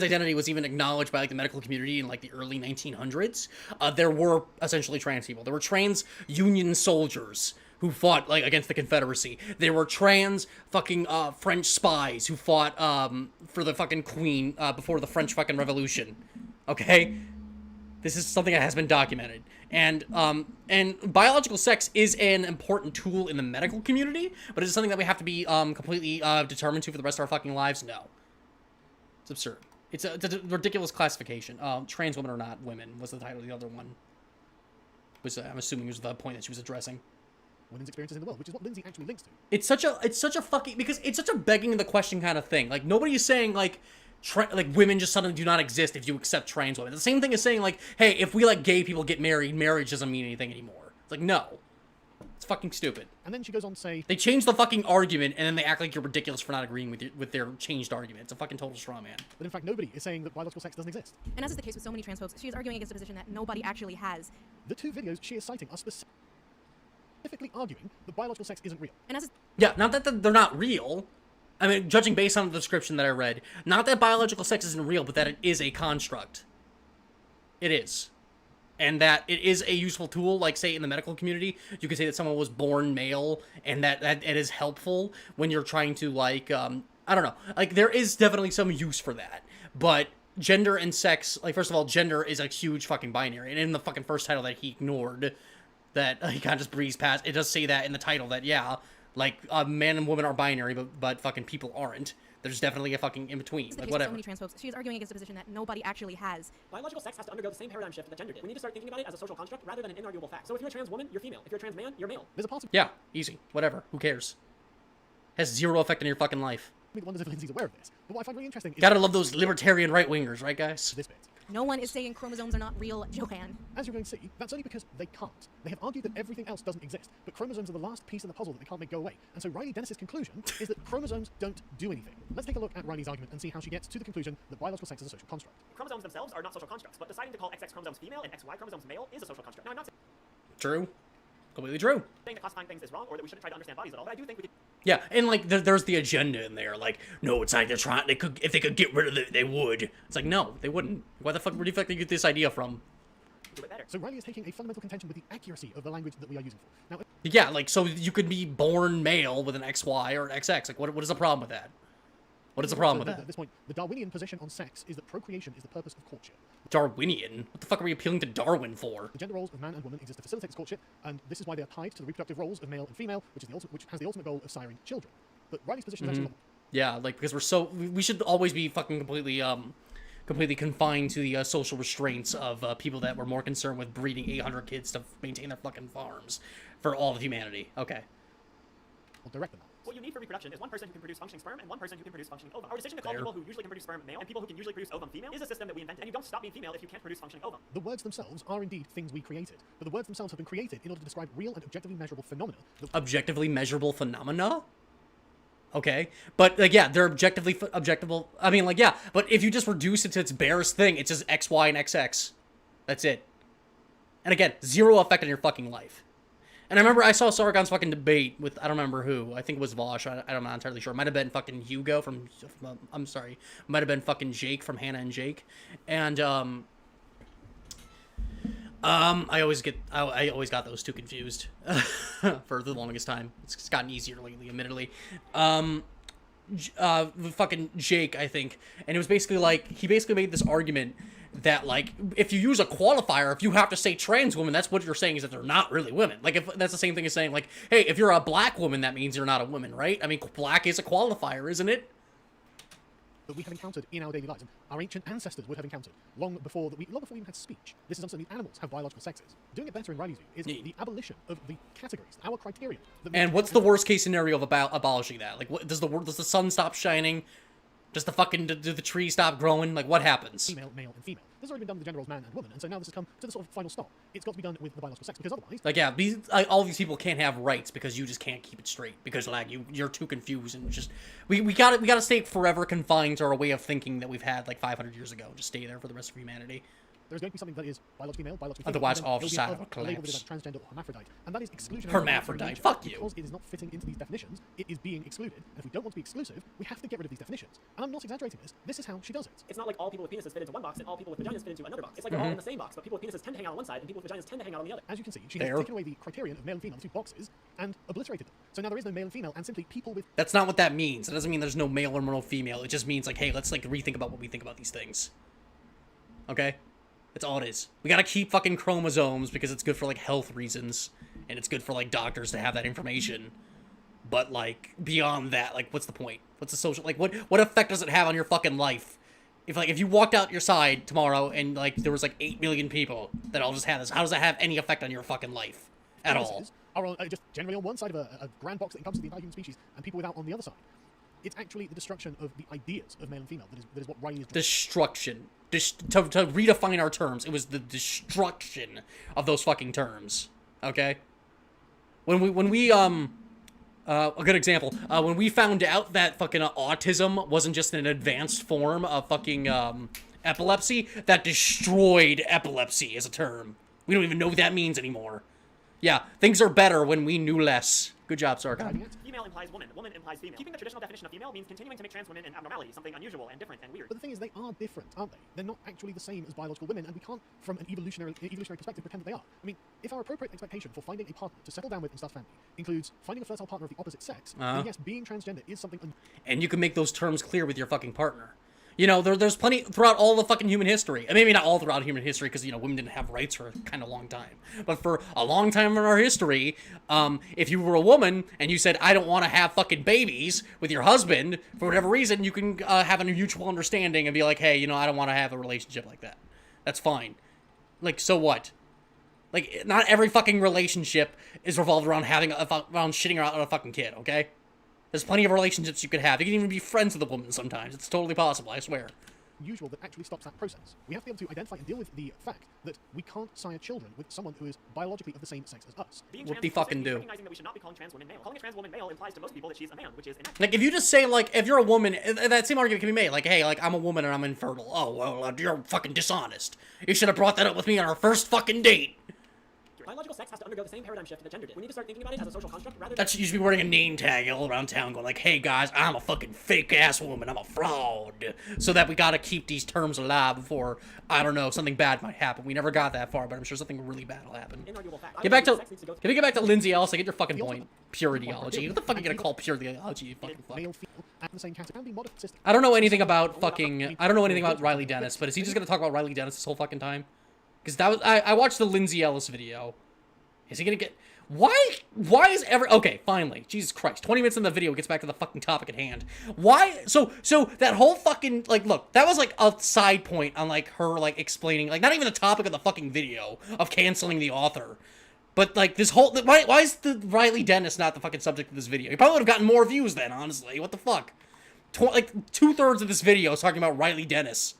identity was even acknowledged by, like, the medical community in, like, the early 1900s. There were essentially trans people. There were trans Union soldiers who fought, like, against the Confederacy. There were trans fucking, French spies who fought, for the fucking Queen, before the French fucking Revolution. Okay? This is something that has been documented. And biological sex is an important tool in the medical community, but is it something that we have to be completely determined to for the rest of our fucking lives? No. It's absurd. It's a ridiculous classification. Trans women are not women was the title of the other one. Was I'm assuming was the point that she was addressing. Women's experiences in the world, which is what Lindsay actually links to. It's such a fucking, because it's such a begging the question kind of thing. Like, nobody is saying, like, like, women just suddenly do not exist if you accept trans women. The same thing as saying, like, hey, if we let gay people get married, marriage doesn't mean anything anymore. It's like, no. It's fucking stupid. And then she goes on to say... They change the fucking argument, and then they act like you're ridiculous for not agreeing with their changed argument. It's a fucking total straw man. But in fact, nobody is saying that biological sex doesn't exist. And as is the case with so many trans folks, she is arguing against a position that nobody actually has. The 2 videos she is citing are specifically arguing that biological sex isn't real. And as is Yeah, not that they're not real. I mean, judging based on the description that I read, not that biological sex isn't real, but that it is a construct. It is. And that it is a useful tool, like, say, in the medical community. You could say that someone was born male, and that it is helpful when you're trying to, like, I don't know. Like, there is definitely some use for that. But gender and sex, like, first of all, gender is a huge fucking binary. And in the fucking first title that he ignored, that he kind of just breezed past, it does say that in the title that, yeah, like, man and woman are binary, but fucking people aren't. There's definitely a fucking in-between, like, whatever. So many trans folks, she is arguing against a position that nobody actually has. Biological sex has to undergo the same paradigm shift that gender did. We need to start thinking about it as a social construct rather than an inarguable fact. So if you're a trans woman, you're female. If you're a trans man, you're male. There's a part of... Yeah, easy. Whatever. Who cares? Has zero effect on your fucking life. me that wonders if Lindsay's aware of this. But what I find really interesting is Gotta love those libertarian right-wingers, right, guys? this bit. No one is saying chromosomes are not real, Johan. As you're going to see, that's only because they can't. They have argued that everything else doesn't exist, but chromosomes are the last piece of the puzzle that they can't make go away. And so Riley Dennis's conclusion is that chromosomes don't do anything. Let's take a look at Riley's argument and see how she gets to the conclusion that biological sex is a social construct. Chromosomes themselves are not social constructs, but deciding to call XX chromosomes female and XY chromosomes male is a social construct. Now, I'm not True. Completely true. saying that classifying things is wrong or that we shouldn't try to understand bodies at all, but I do think we could Yeah, and like there's the agenda in there. Like, no, it's like they're trying. They could, if they could get rid of it, they would. It's like, no, they wouldn't. Where the fuck did you get this idea from? do it better. So Riley is taking a fundamental contention with the accuracy of the language that we are using for. Now, Yeah, like so you could be born male with an XY or an XX. Like, what is the problem with that? What is the problem with at that? this point, the Darwinian position on sex is that procreation is the purpose of courtship. Darwinian? What the fuck are we appealing to Darwin for? The gender roles of man and woman exist to facilitate this courtship, and this is why they are tied to the reproductive roles of male and female, which has the ultimate goal of siring children. But Riley's position is actually not. Yeah, like because we should always be fucking completely confined to the social restraints of people that were more concerned with breeding 800 kids to maintain their fucking farms for all of humanity. Okay. I'll direct them. What you need for reproduction is one person who can produce functioning sperm and one person who can produce functioning ovum. Our decision to call Fair. people who usually can produce sperm male and people who can usually produce ovum female is a system that we invented, and you don't stop being female if you can't produce functioning ovum. The words themselves are indeed things we created, but the words themselves have been created in order to describe real and objectively measurable phenomena. Objectively measurable phenomena? Okay. But, like, yeah, they're objectable. I mean, like, yeah, but if you just reduce it to its barest thing, it's just X, Y, and XX. That's it. And again, zero effect on your fucking life. And I remember I saw Sargon's fucking debate with, I don't remember who. I think it was Vosh. I'm not entirely sure. It might have been fucking Hugo from I'm sorry. It might have been fucking Jake from Hannah and Jake. And, I always got those two confused for the longest time. It's gotten easier lately, admittedly. Fucking Jake, I think. And it was basically like, he basically made this argument that, like, if you use a qualifier, if you have to say trans women, that's what you're saying is that they're not really women. Like, if that's the same thing as saying, like, hey, if you're a black woman, that means you're not a woman, right? I mean, black is a qualifier, isn't it? That we have encountered in our daily lives, and our ancient ancestors would have encountered long before we even had speech. This is something animals have biological sexes. Doing it better in Riley's view is the abolition of the categories, our criteria. And what's the worst case scenario of abolishing that? Like, what does the sun stop shining? Does the fucking do the tree stop growing? Like, what happens? Female, male, and female. This has already been done with the gender roles man and woman, and so now this has come to the sort of final stop. It's got to be done with the biological sex, because otherwise, Like, yeah, all these people can't have rights because you just can't keep it straight because, like, you're too confused and just we gotta stay forever confined to our way of thinking that we've had like 500 years ago. Just stay there for the rest of humanity. there's going to be something that is biologically male, biologically female. Otherwise, and then all there'll be society another will label that is collapse. like transgender or hermaphrodite, and that is exclusionary. Hermaphrodite, nature. fuck you. Because it is not fitting into these definitions, it is being excluded. And if we don't want to be exclusive, we have to get rid of these definitions. And I'm not exaggerating this. This is how she does it. It's not like all people with penises fit into one box and all people with vaginas fit into another box. It's like they're all in the same box, but people with penises tend to hang out on one side and people with vaginas tend to hang out on the other. As you can see, she has Fair. taken away the criterion of male and female, the two boxes, and obliterated them. So now there is no male and female, and simply people with That's not what that means. It doesn't mean there's no male or no female. It just means like, hey, let's like rethink about what we think about these things. Okay? That's all it is. We gotta keep fucking chromosomes because it's good for like health reasons, and it's good for like doctors to have that information. But like beyond that, like what's the point? What's the social like what effect does it have on your fucking life? If you walked out your side tomorrow and like there was like 8 million people that all just had this, how does that have any effect on your fucking life at all? are on, just generally on one side of a grand box that encompasses the entire human species, and people without on the other side. It's actually the destruction of the ideas of male and female that is what Riley is doing. Destruction. To redefine our terms, it was the destruction of those fucking terms. Okay? When we a good example, when we found out that fucking autism wasn't just an advanced form of fucking epilepsy, that destroyed epilepsy as a term. We don't even know what that means anymore. Yeah, things are better when we knew less. Good job, Sargon. Female implies woman, woman implies female. Keeping the traditional definition of female means continuing to make trans women an abnormality, something unusual and different and weird. But the thing is, they are different, aren't they? They're not actually the same as biological women, and we can't, from an evolutionary perspective, pretend that they are. I mean, if our appropriate expectation for finding a partner to settle down with and start a family includes finding a fertile partner of the opposite sex, then yes, being transgender is something. And you can make those terms clear with your fucking partner. You know, there's plenty throughout all the fucking human history. I mean, maybe not all throughout human history, because, you know, women didn't have rights for a kind of long time. But for a long time in our history, if you were a woman and you said, I don't want to have fucking babies with your husband, for whatever reason, you can have a mutual understanding and be like, hey, you know, I don't want to have a relationship like that. That's fine. Like, so what? Like, not every fucking relationship is revolved around around shitting out a fucking kid, okay? There's plenty of relationships you could have. You can even be friends with a woman sometimes. It's totally possible, I swear. Usual that actually stops that process. We have to be able to identify and deal with the fact that we can't sire children with someone who is biologically of the same sex as us. Being What trans the is fucking means do? recognizing that we should not be calling trans women male. Calling a trans woman male implies to most people that she's a man, which is inaccurate. Like, if you just say, like, if you're a woman, that same argument can be made. Like, hey, like, I'm a woman and I'm infertile. Oh, well, you're fucking dishonest. You should have brought that up with me on our first fucking date. Biological sex has to undergo the same paradigm shift that gender did. We need to start thinking about it as a social construct rather than... That you should be wearing a name tag all around town going like, hey guys, I'm a fucking fake ass woman, I'm a fraud. So that we gotta keep these terms alive before, I don't know, something bad might happen. We never got that far, but I'm sure something really bad will happen. Inarguable fact. Get back to, Sex needs go can we get back to Lindsay Ellis? I get your fucking point. Pure ideology. What the fuck are you gonna call pure ideology, you fucking fuck? Male, female, and the same category can be modified system. I don't know anything about fucking, I don't know anything about Riley Dennis, but is he just gonna talk about Riley Dennis this whole fucking time? Because that was, I watched the Lindsay Ellis video. Is he gonna get... Why is okay, finally. Jesus Christ. 20 minutes in the video gets back to the fucking topic at hand. Why... So that whole fucking... Like, look, that was, like, a side point on, like, her, like, explaining... Like, not even the topic of the fucking video of canceling the author. But, like, this whole... Why is the Riley Dennis not the fucking subject of this video? He probably would have gotten more views then, honestly. What the fuck? Like, 2/3 of this video is talking about Riley Dennis.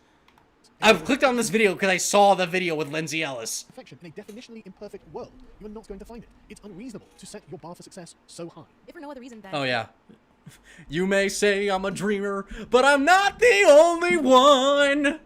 I've clicked on this video because I saw the video with Lindsay Ellis. Perfection in a definitionally imperfect world. You are not going to find it. It's unreasonable to set your bar for success so high. If for no other reason than... Oh, yeah. You may say I'm a dreamer, but I'm not the only one.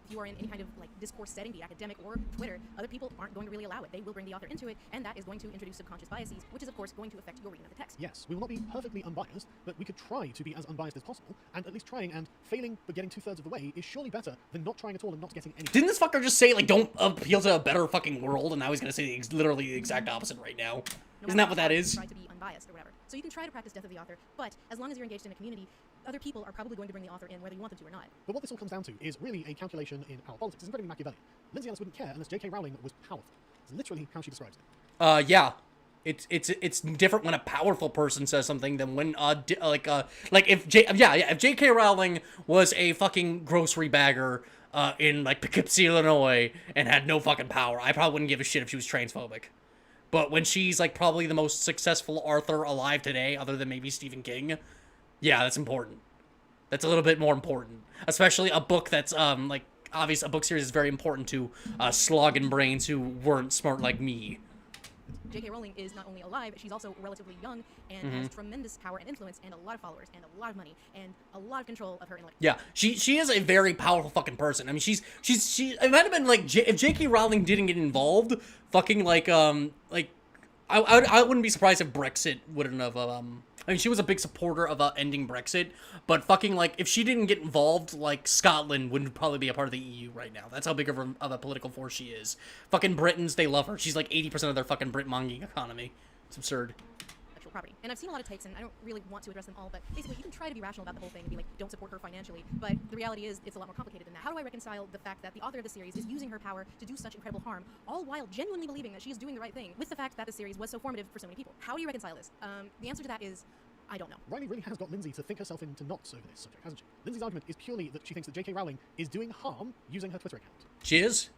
If you are in any kind of like discourse setting, be it academic or Twitter, other people aren't going to really allow it. They will bring the author into it, and that is going to introduce subconscious biases, which is of course going to affect your reading of the text. Yes, we will not be perfectly unbiased, but we could try to be as unbiased as possible, and at least trying and failing but getting 2/3 of the way is surely better than not trying at all and not getting anything. Didn't this fucker just say, like, don't appeal to a better fucking world, and now he's gonna say literally the exact opposite right now? Isn't that what that is? Try to be unbiased or whatever. So you can try to practice death of the author, but as long as you're engaged in a community, other people are probably going to bring the author in whether you want them to or not. But what this all comes down to is really a calculation in power politics. It's incredibly Machiavellian. Lindsay Ellis wouldn't care unless J.K. Rowling was powerful. It's literally how she describes it. Yeah. It's different when a powerful person says something than when if J.K. Rowling was a fucking grocery bagger in like Poughkeepsie, Illinois, and had no fucking power, I probably wouldn't give a shit if she was transphobic. But when she's like probably the most successful author alive today, other than maybe Stephen King, yeah, that's important. That's a little bit more important, especially a book that's like obviously a book series is very important to slogging brains who weren't smart like me. J.K. Rowling is not only alive, she's also relatively young and has tremendous power and influence and a lot of followers and a lot of money and a lot of control of her intellect. Yeah, she is a very powerful fucking person. I mean, she it might have been like if J.K. Rowling didn't get involved, fucking I wouldn't be surprised if Brexit wouldn't have I mean, she was a big supporter of ending Brexit, but fucking, like, if she didn't get involved, like, Scotland wouldn't probably be a part of the EU right now. That's how big of a political force she is. Fucking Britons, they love her. She's like 80% of their fucking Brit-monging economy. It's absurd. Intellectual property. And I've seen a lot of takes, and I don't really want to address them all, but basically, you can try to be rational about the whole thing and be like, don't support her financially, but the reality is, it's a lot more complicated than that. How do I reconcile the fact that the author of the series is using her power to do such incredible harm, all while genuinely believing that she is doing the right thing, with the fact that the series was so formative for so many people? How do you reconcile this? The answer to that is, I don't know. Riley really has got Lindsay to think herself into knots over this subject, hasn't she? Lindsay's argument is purely that she thinks that J.K. Rowling is doing harm using her Twitter account. She is?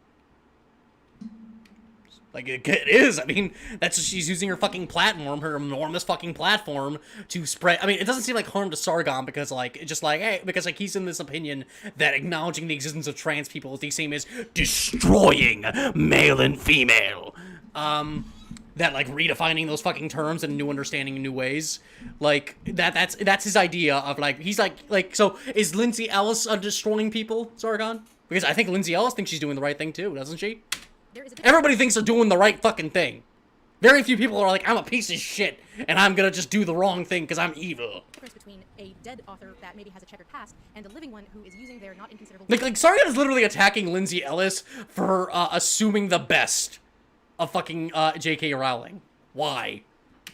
Like, it is. I mean, that's she's using her fucking platform, her enormous fucking platform, to spread. I mean, it doesn't seem like harm to Sargon because, like, it's just like, hey, because, like, he's in this opinion that acknowledging the existence of trans people is the same as destroying male and female. That, like, redefining those fucking terms and new understanding in new ways. Like, that's his idea of, like, he's like, so is Lindsay Ellis destroying people, Sargon? Because I think Lindsay Ellis thinks she's doing the right thing, too, doesn't she? Everybody thinks they're doing the right fucking thing. Very few people are like, I'm a piece of shit, and I'm gonna just do the wrong thing because I'm evil. Difference between a dead author that maybe has a checkered past and a living one who is using their not inconsiderable... Like Sargon is literally attacking Lindsay Ellis for assuming the best of fucking J.K. Rowling. Why?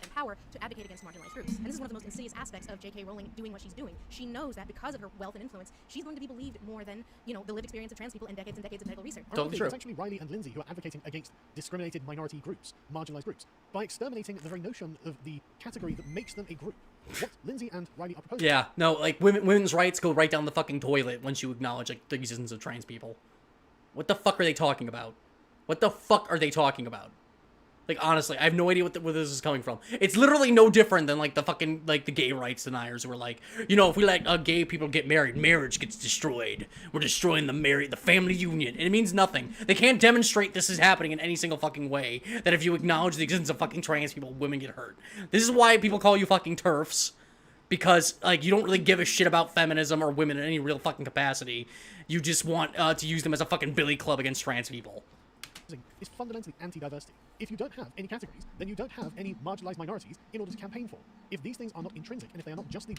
And power to advocate against marginalized groups. And this is one of the most insidious aspects of J.K. Rowling doing what she's doing. She knows that because of her wealth and influence, she's going to be believed more than, you know, the lived experience of trans people and decades of medical research. Totally true. It's actually Riley and Lindsay who are advocating against discriminated minority groups, marginalized groups, by exterminating the very notion of the category that makes them a group. What Lindsay and Riley are proposing... Yeah, no, like, women's rights go right down the fucking toilet once you acknowledge, like, the existence of trans people. What the fuck are they talking about? What the fuck are they talking about? Like, honestly, I have no idea where this is coming from. It's literally no different than, like, the fucking, like, the gay rights deniers who are like, you know, if we let gay people get married, marriage gets destroyed. We're destroying the family union. And it means nothing. They can't demonstrate this is happening in any single fucking way. That if you acknowledge the existence of fucking trans people, women get hurt. This is why people call you fucking TERFs. Because, like, you don't really give a shit about feminism or women in any real fucking capacity. You just want to use them as a fucking billy club against trans people. Is fundamentally anti-diversity. If you don't have any categories, then you don't have any marginalized minorities in order to campaign for. If these things are not intrinsic, and if they are not justly...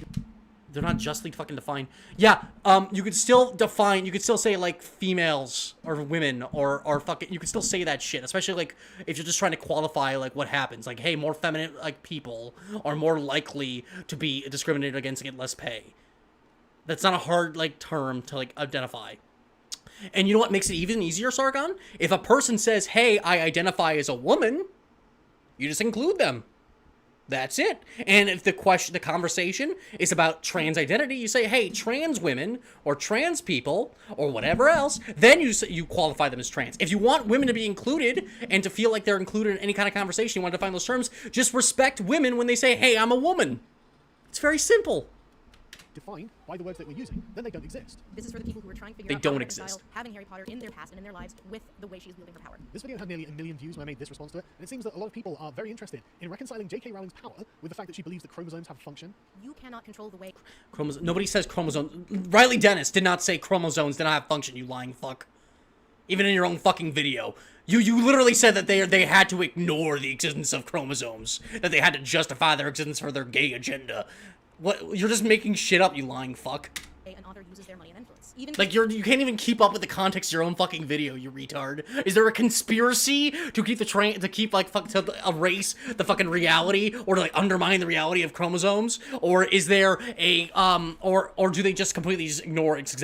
They're not justly fucking defined. Yeah, you could still define, you could still say, like, females or women or fucking, you could still say that shit, especially, like, if you're just trying to qualify, like, what happens. Like, hey, more feminine, like, people are more likely to be discriminated against and get less pay. That's not a hard, like, term to, like, identify. And you know what makes it even easier, Sargon? If a person says, hey, I identify as a woman, you just include them. That's it. And if the conversation is about trans identity, you say, hey, trans women or trans people or whatever else, then you qualify them as trans. If you want women to be included and to feel like they're included in any kind of conversation, you want to define those terms, just respect women when they say, hey, I'm a woman. It's very simple. Defined by the words that we're using, then they don't exist. This is for the people who are trying to figure out how to reconcile having Harry Potter in their past and in their lives with the way she's wielding her power. This video had nearly 1 million views when I made this response to it, and it seems that a lot of people are very interested in reconciling J.K. Rowling's power with the fact that she believes that chromosomes have a function. You cannot control the way... Nobody says chromosomes. Riley Dennis did not say chromosomes did not have function, you lying fuck. Even in your own fucking video. You literally said that they had to ignore the existence of chromosomes. That they had to justify their existence for their gay agenda. What? You're just making shit up, you lying fuck. An author uses their money and influence. Even like, you can't even keep up with the context of your own fucking video, you retard. Is there a conspiracy to keep to erase the fucking reality, or to, like, undermine the reality of chromosomes? Or is there a, or do they just completely just ignore its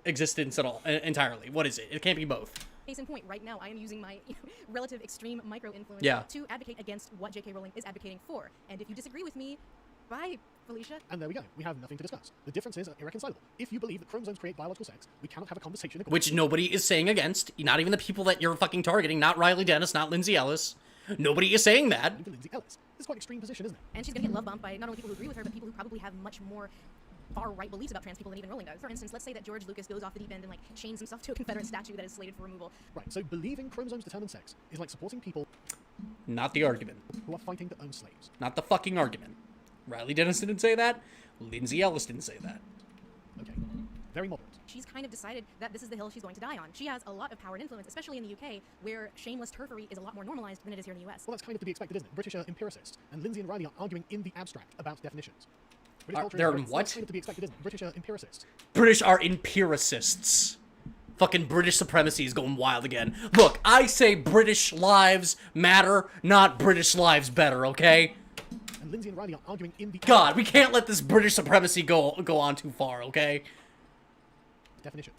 existence at all, entirely? What is it? It can't be both. Case in point, right now I am using my relative extreme micro-influence to advocate against what J.K. Rowling is advocating for. And if you disagree with me, bye, Felicia. And there we go. We have nothing to discuss. The differences are irreconcilable. If you believe that chromosomes create biological sex, we cannot have a conversation... Which nobody is saying against. Not even the people that you're fucking targeting. Not Riley Dennis, not Lindsay Ellis. Nobody is saying that. Lindsay Ellis. This is quite an extreme position, isn't it? And she's gonna get love bombed by not only people who agree with her, but people who probably have much more far-right beliefs about trans people than even Rowling does. For instance, let's say that George Lucas goes off the deep end and, like, chains himself to a Confederate statue that is slated for removal. Right, so believing chromosomes determine sex is like supporting people... Not the argument. ...who are fighting to own slaves. Not the fucking argument. Riley Dennis didn't say that. Lindsay Ellis didn't say that. Okay. Very moderate. She's kind of decided that this is the hill she's going to die on. She has a lot of power and influence, especially in the UK, where shameless turfery is a lot more normalized than it is here in the US. Well, that's kind of to be expected, isn't it? British are empiricists, and Lindsay and Riley are arguing in the abstract about definitions. They're what? That's kind of to be expected, isn't it? British are empiricists. British are empiricists. Fucking British supremacy is going wild again. Look, I say British lives matter, not British lives better, okay? And Lindsay and Riley are arguing in the... God, we can't let this British supremacy go on too far, okay? Definition.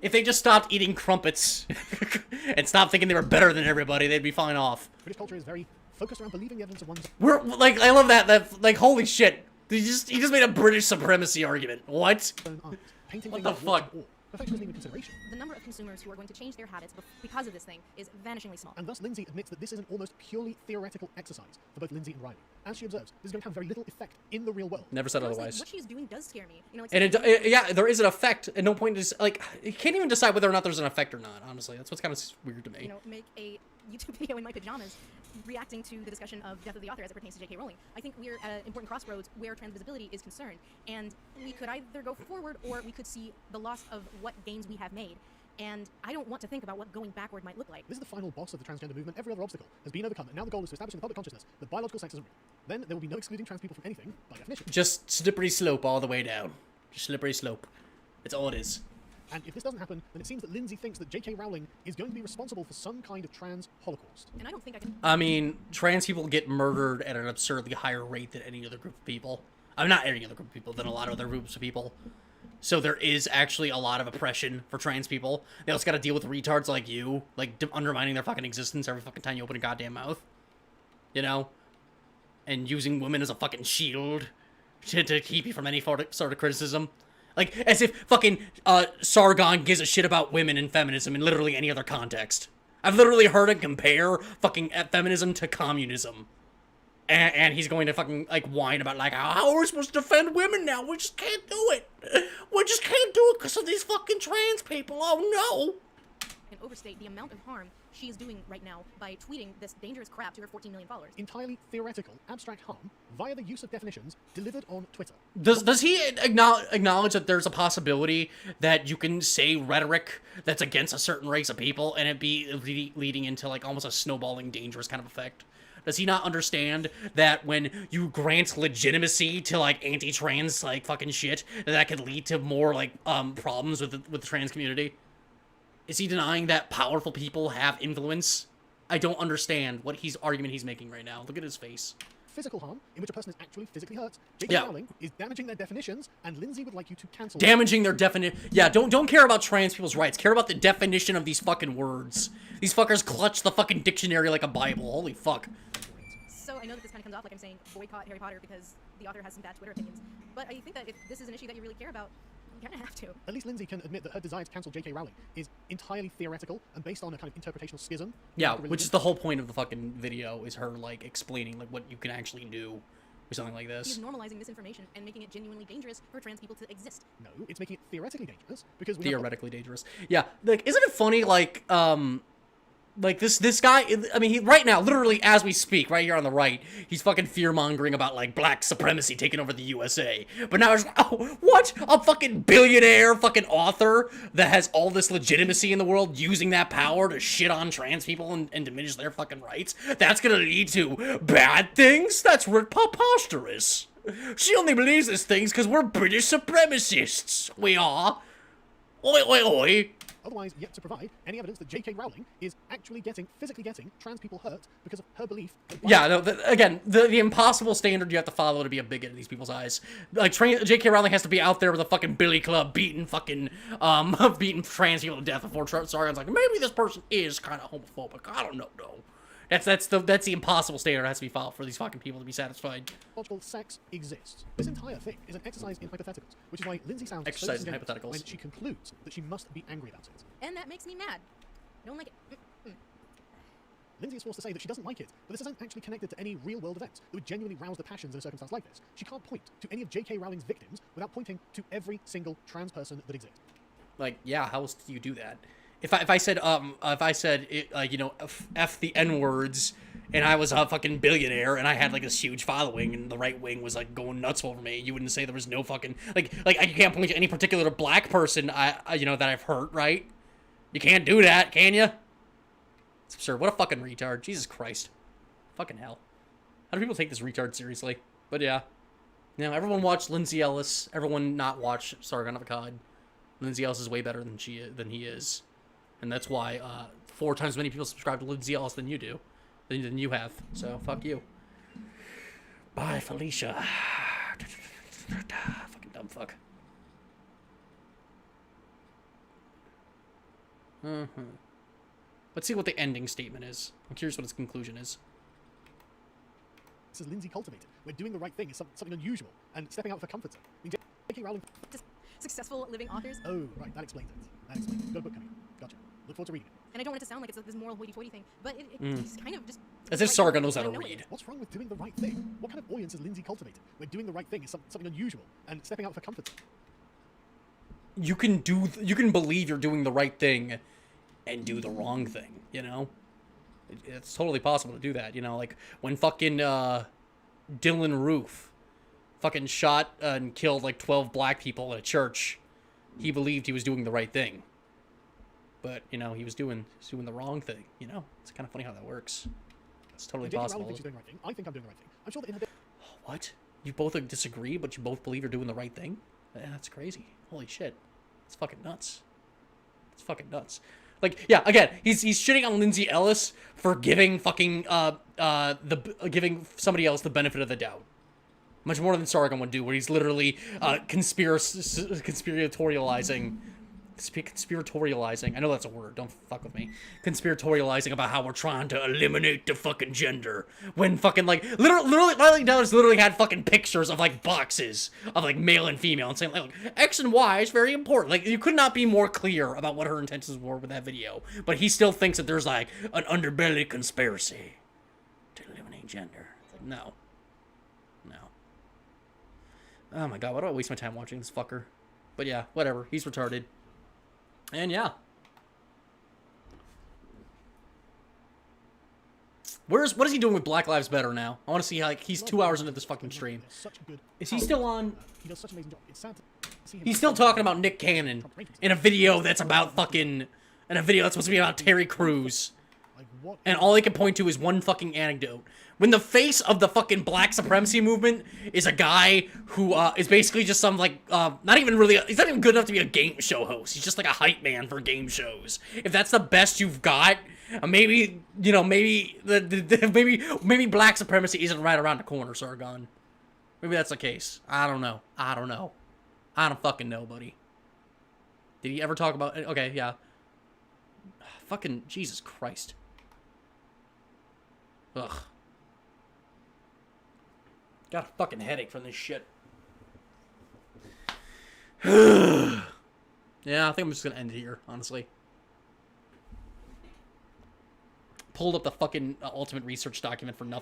If they just stopped eating crumpets and stopped thinking they were better than everybody, they'd be fine off. British culture is very focused around believing the evidence of one's... I love that, like, holy shit. He just made a British supremacy argument. What? What the fuck? Perfection isn't even consideration. The number of consumers who are going to change their habits because of this thing is vanishingly small. And thus Lindsay admits that this is an almost purely theoretical exercise for both Lindsay and Riley. As she observes, this is going to have very little effect in the real world. Never said otherwise. What she's doing does scare me. You know, and yeah, there is an effect. At no point is, like, you can't even decide whether or not there's an effect or not, honestly. That's what's kind of weird to me. You know, make a YouTube video in my pajamas reacting to the discussion of Death of the Author as it pertains to J.K. Rowling. I think we're at an important crossroads where trans visibility is concerned, and we could either go forward or we could see the loss of what gains we have made. And I don't want to think about what going backward might look like. This is the final boss of the transgender movement. Every other obstacle has been overcome, and now the goal is to establish in the public consciousness that biological sex isn't real. Then there will be no excluding trans people from anything, by definition. Just slippery slope all the way down. Just slippery slope. That's all it is. And if this doesn't happen, then it seems that Lindsay thinks that J.K. Rowling is going to be responsible for some kind of trans holocaust. And I don't think I can... I mean, trans people get murdered at an absurdly higher rate than any other group of people. I mean, not any other group of people, than a lot of other groups of people. So there is actually a lot of oppression for trans people. They also gotta deal with retards like you, like, undermining their fucking existence every fucking time you open a goddamn mouth. You know? And using women as a fucking shield to keep you from any sort of criticism. Like, as if fucking Sargon gives a shit about women and feminism in literally any other context. I've literally heard him compare fucking feminism to communism. And he's going to fucking, like, whine about, like, how are we supposed to defend women now? We just can't do it. We just can't do it because of these fucking trans people. Oh, no. And overstate the amount of harm she is doing right now by tweeting this dangerous crap to her 14 million followers. Entirely theoretical, abstract harm via the use of definitions delivered on Twitter. Does he acknowledge that there's a possibility that you can say rhetoric that's against a certain race of people and it be leading into, like, almost a snowballing dangerous kind of effect? Does he not understand that when you grant legitimacy to, like, anti-trans, like, fucking shit, that could lead to more, like, problems with the trans community? Is he denying that powerful people have influence? I don't understand what argument he's making right now. Look at his face. Physical harm, in which a person is actually physically hurt. J.K. Rowling is damaging their definitions, and Lindsay would like you to cancel damaging their definition. Yeah, don't care about trans people's rights. Care about the definition of these fucking words. These fuckers clutch the fucking dictionary like a Bible. Holy fuck. So I know that this kind of comes off like I'm saying boycott Harry Potter because the author has some bad Twitter opinions. But I think that if this is an issue that you really care about, you kind of have to. At least Lindsay can admit that her desire to cancel J.K. Rowling is entirely theoretical and based on a kind of interpretational schism. Yeah, which is the whole point of the fucking video, is her, like, explaining, like, what you can actually do with something like this. He's normalizing misinformation and making it genuinely dangerous for trans people to exist. No, it's making it theoretically dangerous because we theoretically dangerous. Yeah, like, isn't it funny, like this guy, I mean, he right now, literally as we speak, right here on the right, he's fucking fear-mongering about, like, black supremacy taking over the USA. But now it's, oh, what? A fucking billionaire fucking author that has all this legitimacy in the world using that power to shit on trans people and diminish their fucking rights? That's gonna lead to bad things? That's preposterous. She only believes these things because we're British supremacists. We are. Oi, oi, oi. Otherwise yet to provide any evidence that J.K. Rowling is actually physically getting trans people hurt because of her belief. Yeah, no, again, the impossible standard you have to follow to be a bigot in these people's eyes. Like, J.K. Rowling has to be out there with a fucking billy club beating fucking, beating trans people to death before Sargon's like, maybe this person is kind of homophobic. I don't know, though. That's the impossible standard that has to be followed for these fucking people to be satisfied. Logical sex exists. This entire thing is an exercise in hypotheticals, which is why Lindsay sounds exercise so in hypotheticals when she concludes that she must be angry about it. And that makes me mad. I don't like it. Lindsay is forced to say that she doesn't like it, but this isn't actually connected to any real-world events that would genuinely rouse the passions in a circumstance like this. She can't point to any of J.K. Rowling's victims without pointing to every single trans person that exists. Like, yeah, how else do you do that? If I said you know, F the N-words, and I was a fucking billionaire, and I had, like, this huge following, and the right wing was, like, going nuts over me, you wouldn't say there was no fucking, like, you can't point to any particular black person, you know, that I've hurt, right? You can't do that, can you? It's absurd. What a fucking retard. Jesus Christ. Fucking hell. How do people take this retard seriously? But yeah. You know, everyone watch Lindsay Ellis. Everyone not watch Sargon of Akkad. Lindsay Ellis is way better than he is. And that's why 4 times as many people subscribe to Lindsay Ellis than you do. Than you have. So, fuck you. Bye, Felicia. Fucking dumb fuck. Let's see what the ending statement is. I'm curious what its conclusion is. This is Lindsay cultivated, where doing the right thing is something unusual, and stepping out of her comfort zone. I mean, J.K. Rowling... Successful living authors? Oh, right, that explains it. Got a book coming. Gotcha. Look forward to reading it. And I don't want it to sound like it's this moral hoity-toity thing, but it's kind of just... As if Sargon knows how to read. What's wrong with doing the right thing? What kind of audience is Lindsay cultivated, where doing the right thing is something unusual, and stepping out of her comfort zone? You can believe you're doing the right thing and do the wrong thing, you know? It's totally possible to do that, you know? Like, when fucking, Dylan Roof fucking shot and killed, like, 12 black people at a church, he believed he was doing the right thing. But, you know, he was doing the wrong thing, you know? It's kind of funny how that works. It's totally possible. Thinks she's doing the right thing. I think I'm doing the right thing. I'm sure that in her... What? You both disagree, but you both believe you're doing the right thing? Yeah, that's crazy. Holy shit. It's fucking nuts. It's fucking nuts. Like, yeah, again, he's shitting on Lindsay Ellis for giving fucking, giving somebody else the benefit of the doubt. Much more than Sargon would do, where he's literally, conspiratorializing conspiratorializing. I know that's a word. Don't fuck with me. Conspiratorializing about how we're trying to eliminate the fucking gender. When fucking, like, literally, Riley Dallas literally had fucking pictures of, like, boxes of, like, male and female and saying, like, X and Y is very important. Like, you could not be more clear about what her intentions were with that video. But he still thinks that there's, like, an underbelly conspiracy to eliminate gender. It's like, no. No. Oh my god, why do I waste my time watching this fucker? But yeah, whatever. He's retarded. And yeah. What is he doing with Black Lives Matter now? I want to see how, like, he's 2 hours into this fucking stream. Is he still on? He does such an amazing job. It's sad to see him. He's still talking about Nick Cannon in a video that's about fucking, in a video that's supposed to be about Terry Crews. Like, what? And all he can point to is one fucking anecdote. When the face of the fucking black supremacy movement is a guy who is basically just some, like, not even really, he's not even good enough to be a game show host. He's just like a hype man for game shows. If that's the best you've got, maybe, you know, maybe maybe black supremacy isn't right around the corner, Sargon. Maybe that's the case. I don't know. I don't fucking know, buddy. Did he ever talk about, okay, yeah. Fucking Jesus Christ. Ugh. Got a fucking headache from this shit. Yeah, I think I'm just gonna end it here, honestly. Pulled up the fucking ultimate research document for nothing.